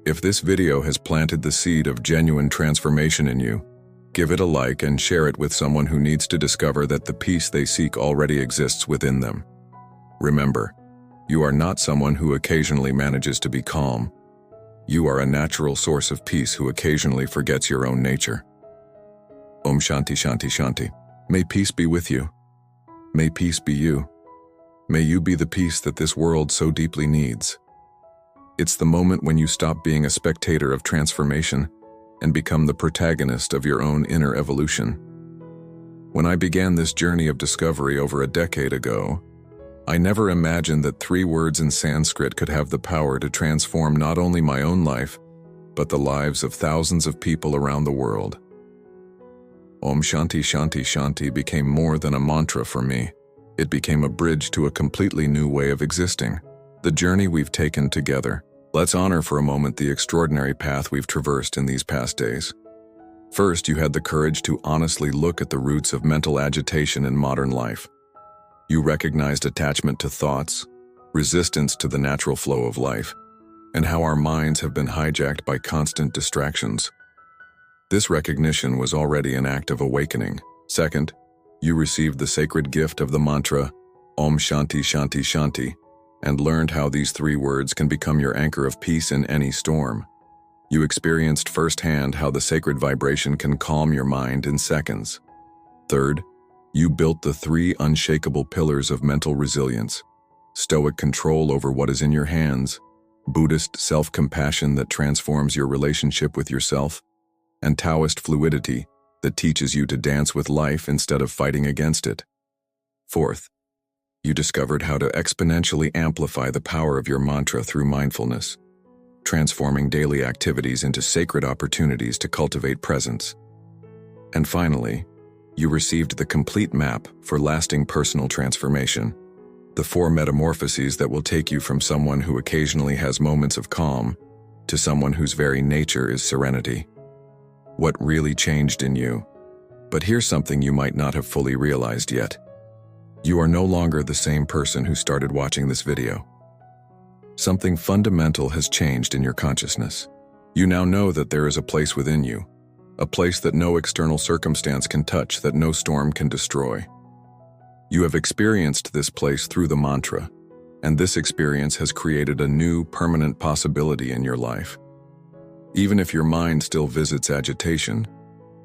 Speaker 1: If this video has planted the seed of genuine transformation in you, give it a like and share it with someone who needs to discover that the peace they seek already exists within them. Remember, you are not someone who occasionally manages to be calm. You are a natural source of peace who occasionally forgets your own nature. Om Shanti Shanti Shanti. May peace be with you. May peace be you. May you be the peace that this world so deeply needs. It's the moment when you stop being a spectator of transformation and become the protagonist of your own inner evolution. When I began this journey of discovery over a decade ago, I never imagined that 3 words in Sanskrit could have the power to transform not only my own life, but the lives of thousands of people around the world. Om Shanti Shanti Shanti became more than a mantra for me. It became a bridge to a completely new way of existing, the journey we've taken together. Let's honor for a moment the extraordinary path we've traversed in these past days. First, you had the courage to honestly look at the roots of mental agitation in modern life. You recognized attachment to thoughts, resistance to the natural flow of life, and how our minds have been hijacked by constant distractions. This recognition was already an act of awakening. Second, you received the sacred gift of the mantra, Om Shanti Shanti Shanti, and learned how these 3 words can become your anchor of peace in any storm. You experienced firsthand how the sacred vibration can calm your mind in seconds. Third, you built the 3 unshakable pillars of mental resilience: Stoic control over what is in your hands, Buddhist self-compassion that transforms your relationship with yourself, and Taoist fluidity that teaches you to dance with life instead of fighting against it. Fourth, You discovered how to exponentially amplify the power of your mantra through mindfulness, transforming daily activities into sacred opportunities to cultivate presence. And finally, you received the complete map for lasting personal transformation, the 4 metamorphoses that will take you from someone who occasionally has moments of calm to someone whose very nature is serenity. What really changed in you? But here's something you might not have fully realized yet. You are no longer the same person who started watching this video. Something fundamental has changed in your consciousness. You now know that there is a place within you, a place that no external circumstance can touch, that no storm can destroy. You have experienced this place through the mantra, and this experience has created a new, permanent possibility in your life. Even if your mind still visits agitation,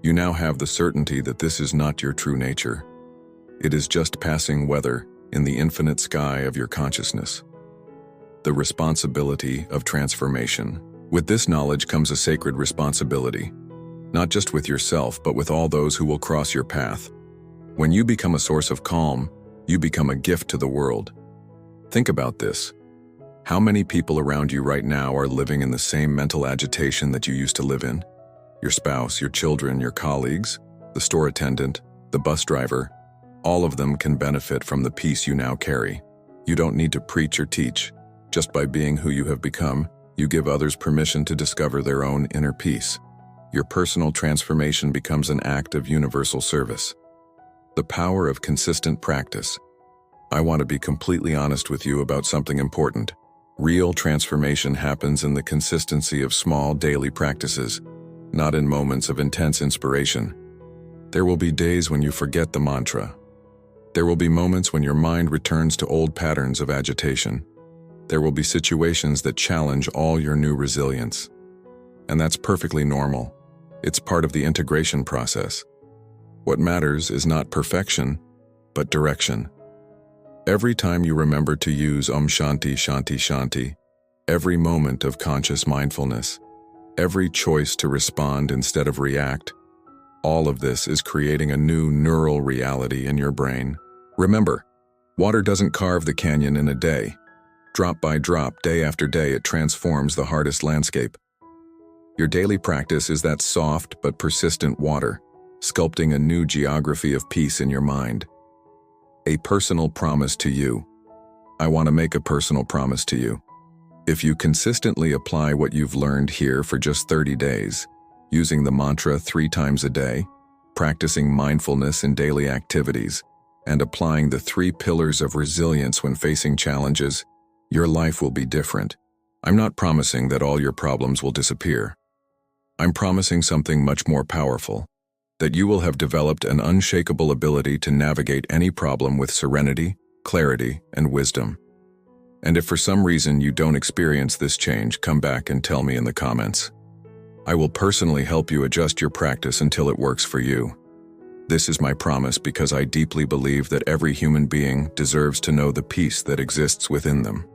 Speaker 1: you now have the certainty that this is not your true nature. It is just passing weather in the infinite sky of your consciousness. The responsibility of transformation. With this knowledge comes a sacred responsibility, not just with yourself, but with all those who will cross your path. When you become a source of calm, you become a gift to the world. Think about this. How many people around you right now are living in the same mental agitation that you used to live in? Your spouse, your children, your colleagues, the store attendant, the bus driver, all of them can benefit from the peace you now carry. You don't need to preach or teach. Just by being who you have become, you give others permission to discover their own inner peace. Your personal transformation becomes an act of universal service. The power of consistent practice. I want to be completely honest with you about something important. Real transformation happens in the consistency of small daily practices, not in moments of intense inspiration. There will be days when you forget the mantra. There will be moments when your mind returns to old patterns of agitation. There will be situations that challenge all your new resilience. And that's perfectly normal. It's part of the integration process. What matters is not perfection, but direction. Every time you remember to use Om Shanti, Shanti, Shanti, every moment of conscious mindfulness, every choice to respond instead of react, all of this is creating a new neural reality in your brain. Remember, water doesn't carve the canyon in a day. Drop by drop, day after day, it transforms the hardest landscape. Your daily practice is that soft but persistent water, sculpting a new geography of peace in your mind. A personal promise to you. I want to make a personal promise to you. If you consistently apply what you've learned here for just 30 days, using the mantra 3 times a day, practicing mindfulness in daily activities, and applying the 3 pillars of resilience when facing challenges, your life will be different. I'm not promising that all your problems will disappear. I'm promising something much more powerful, that you will have developed an unshakable ability to navigate any problem with serenity, clarity, and wisdom. And if for some reason you don't experience this change, come back and tell me in the comments. I will personally help you adjust your practice until it works for you. This is my promise because I deeply believe that every human being deserves to know the peace that exists within them.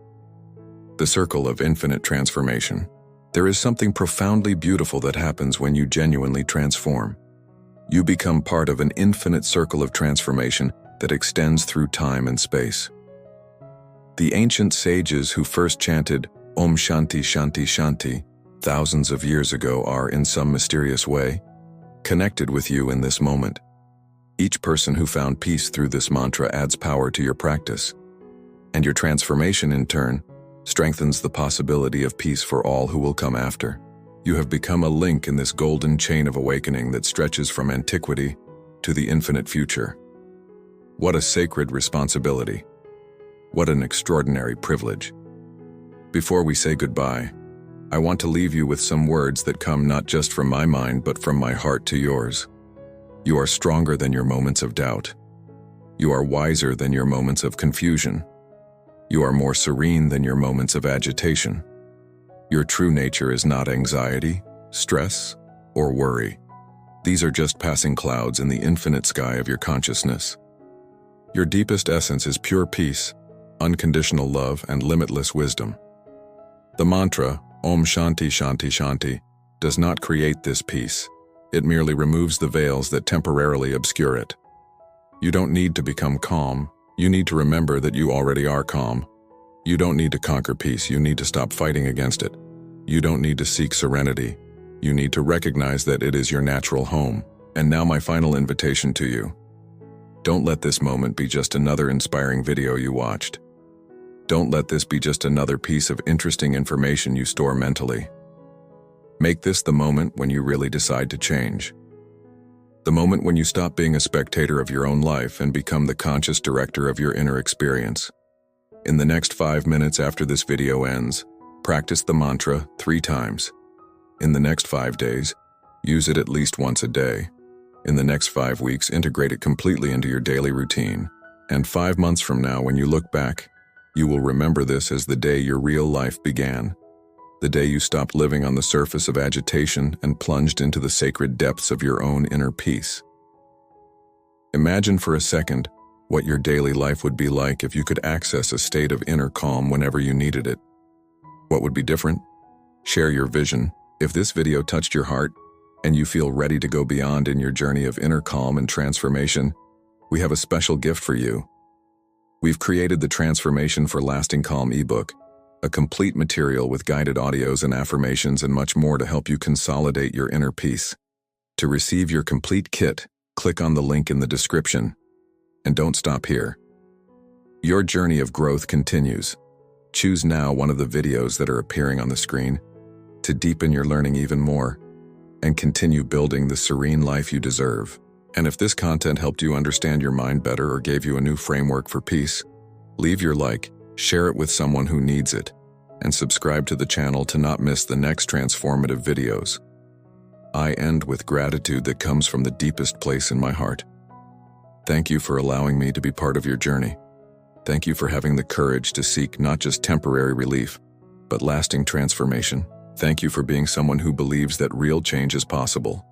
Speaker 1: The circle of infinite transformation. There is something profoundly beautiful that happens when you genuinely transform. You become part of an infinite circle of transformation that extends through time and space. The ancient sages who first chanted Om Shanti, Shanti, Shanti thousands of years ago are, in some mysterious way, connected with you in this moment. Each person who found peace through this mantra adds power to your practice, and your transformation, in turn, strengthens the possibility of peace for all who will come after. You have become a link in this golden chain of awakening that stretches from antiquity to the infinite future. What a sacred responsibility. What an extraordinary privilege. Before we say goodbye, I want to leave you with some words that come not just from my mind but from my heart to yours. You are stronger than your moments of doubt. You are wiser than your moments of confusion. You are more serene than your moments of agitation. Your true nature is not anxiety, stress, or worry. These are just passing clouds in the infinite sky of your consciousness. Your deepest essence is pure peace, unconditional love, and limitless wisdom. The mantra, Om Shanti, Shanti, Shanti, does not create this peace. It merely removes the veils that temporarily obscure it. You don't need to become calm, You need to remember that you already are calm. You don't need to conquer peace, you need to stop fighting against it. You don't need to seek serenity. You need to recognize that it is your natural home. And now my final invitation to you. Don't let this moment be just another inspiring video you watched. Don't let this be just another piece of interesting information you store mentally. Make this the moment when you really decide to change. The moment when you stop being a spectator of your own life and become the conscious director of your inner experience. In the next 5 minutes after this video ends, practice the mantra 3 times. In the next 5 days, use it at least once a day. In the next 5 weeks, integrate it completely into your daily routine. And 5 months from now, when you look back, you will remember this as the day your real life began. The day you stopped living on the surface of agitation and plunged into the sacred depths of your own inner peace. Imagine for a second what your daily life would be like if you could access a state of inner calm whenever you needed it. What would be different? Share your vision. If this video touched your heart and you feel ready to go beyond in your journey of inner calm and transformation, we have a special gift for you. We've created the Transformation for Lasting Calm ebook, a complete material with guided audios and affirmations and much more to help you consolidate your inner peace. To receive your complete kit, click on the link in the description. And don't stop here. Your journey of growth continues. Choose now one of the videos that are appearing on the screen to deepen your learning even more and continue building the serene life you deserve. And if this content helped you understand your mind better or gave you a new framework for peace, leave your like, share it with someone who needs it, and subscribe to the channel to not miss the next transformative videos. I end with gratitude that comes from the deepest place in my heart. Thank you for allowing me to be part of your journey. Thank you for having the courage to seek not just temporary relief, but lasting transformation. Thank you for being someone who believes that real change is possible.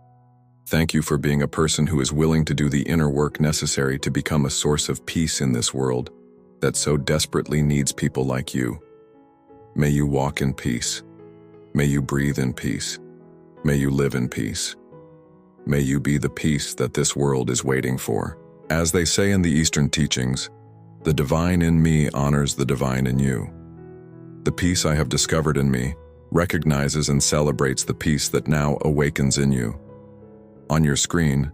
Speaker 1: Thank you for being a person who is willing to do the inner work necessary to become a source of peace in this world that so desperately needs people like you. May you walk in peace. May you breathe in peace. May you live in peace. May you be the peace that this world is waiting for. As they say in the Eastern teachings, the divine in me honors the divine in you. The peace I have discovered in me recognizes and celebrates the peace that now awakens in you. On your screen,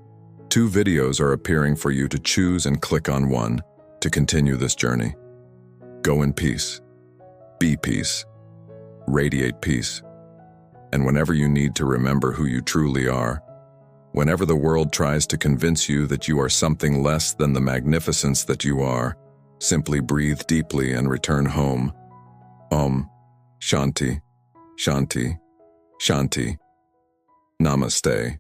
Speaker 1: 2 videos are appearing for you to choose and click on one to continue this journey. Go in peace. Be peace. Radiate peace. And whenever you need to remember who you truly are, whenever the world tries to convince you that you are something less than the magnificence that you are, simply breathe deeply and return home. Om Shanti, Shanti, Shanti. Namaste.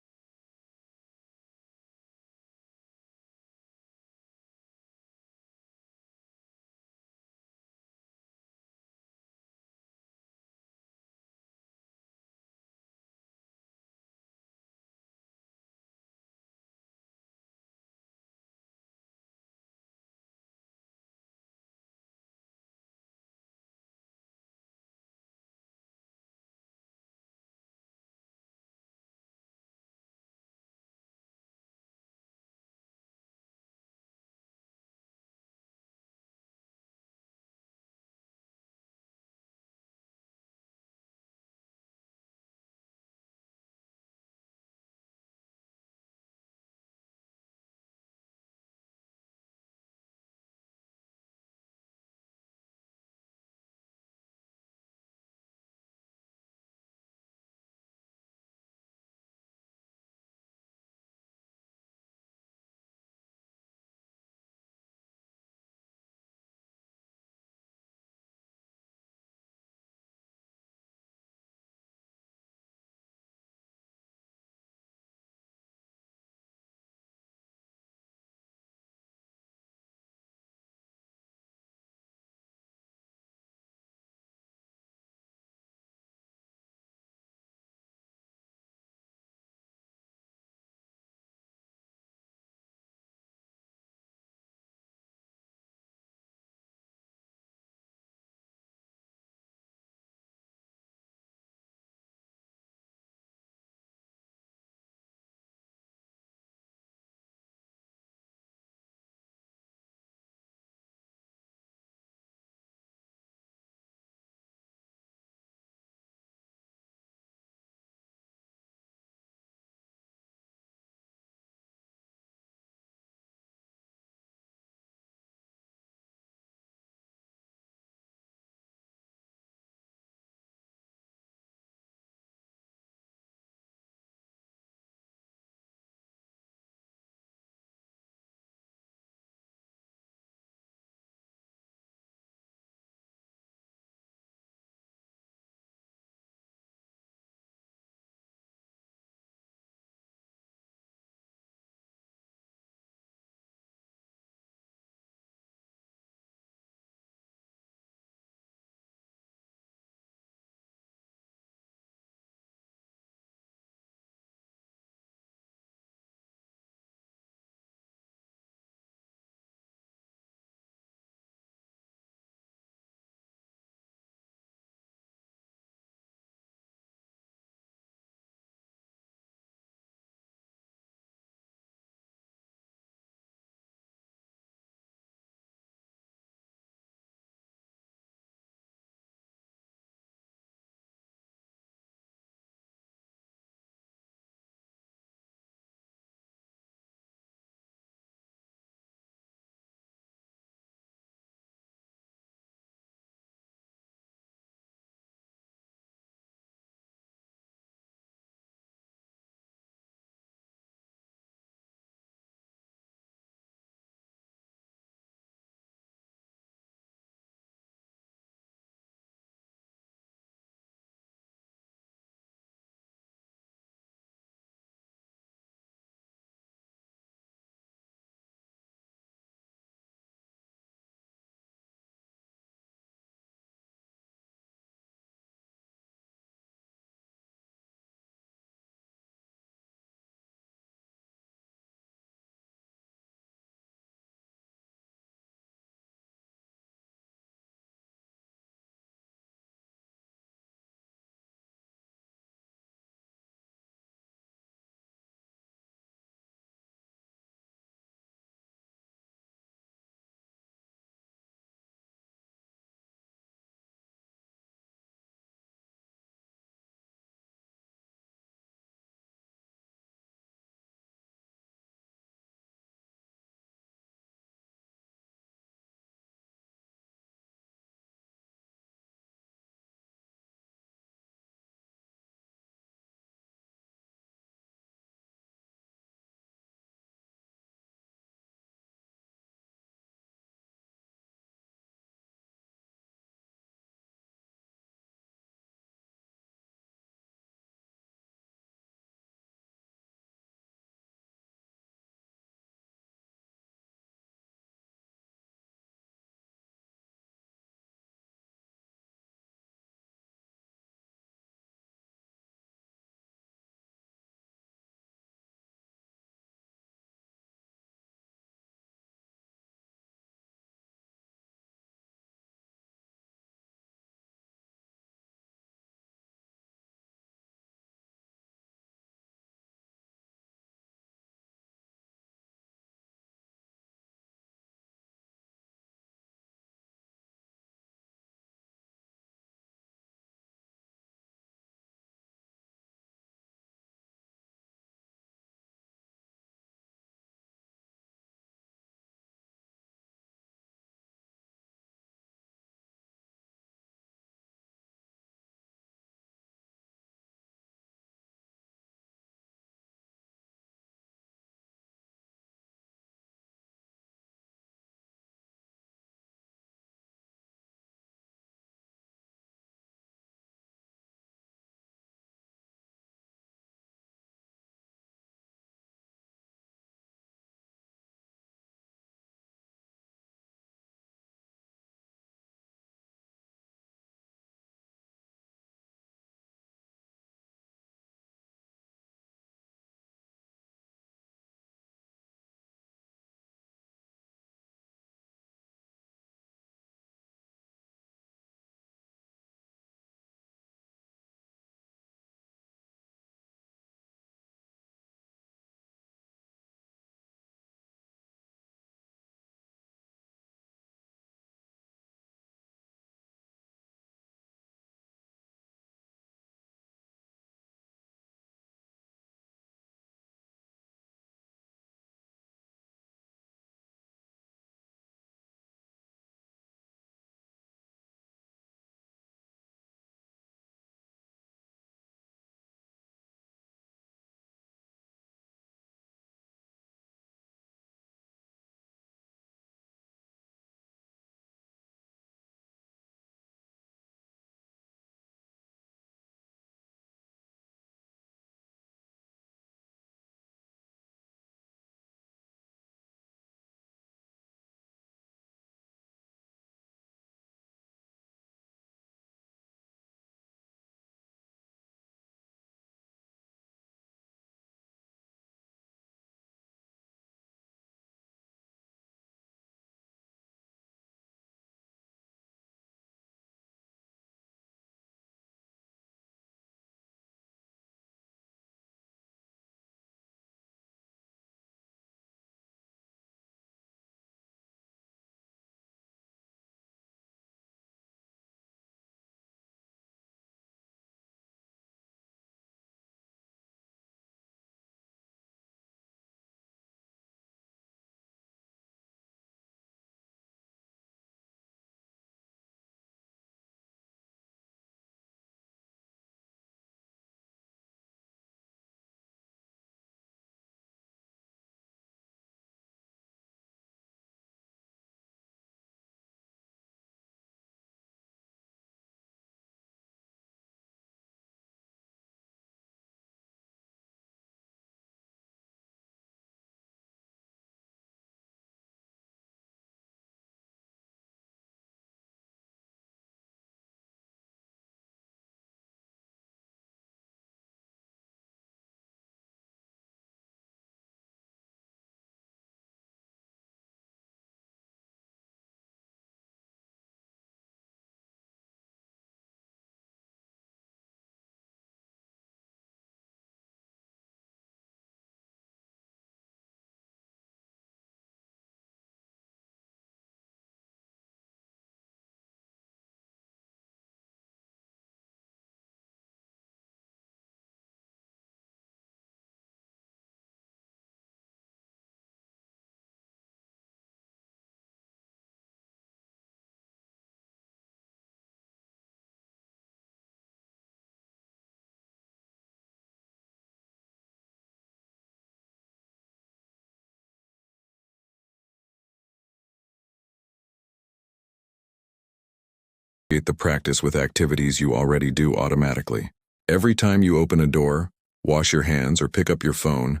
Speaker 1: Create the practice with activities you already do automatically. Every time you open a door, wash your hands, or pick up your phone,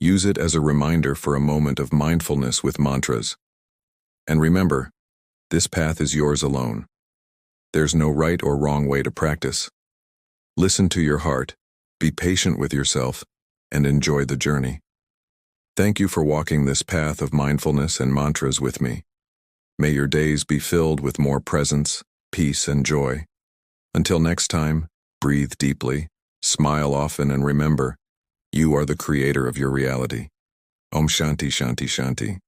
Speaker 1: use it as a reminder for a moment of mindfulness with mantras. And remember, this path is yours alone. There's no right or wrong way to practice. Listen to your heart, be patient with yourself, and enjoy the journey. Thank you for walking this path of mindfulness and mantras with me. May your days be filled with more presence, peace, and joy. Until next time, breathe deeply, smile often, and remember, you are the creator of your reality. Om Shanti, Shanti, Shanti.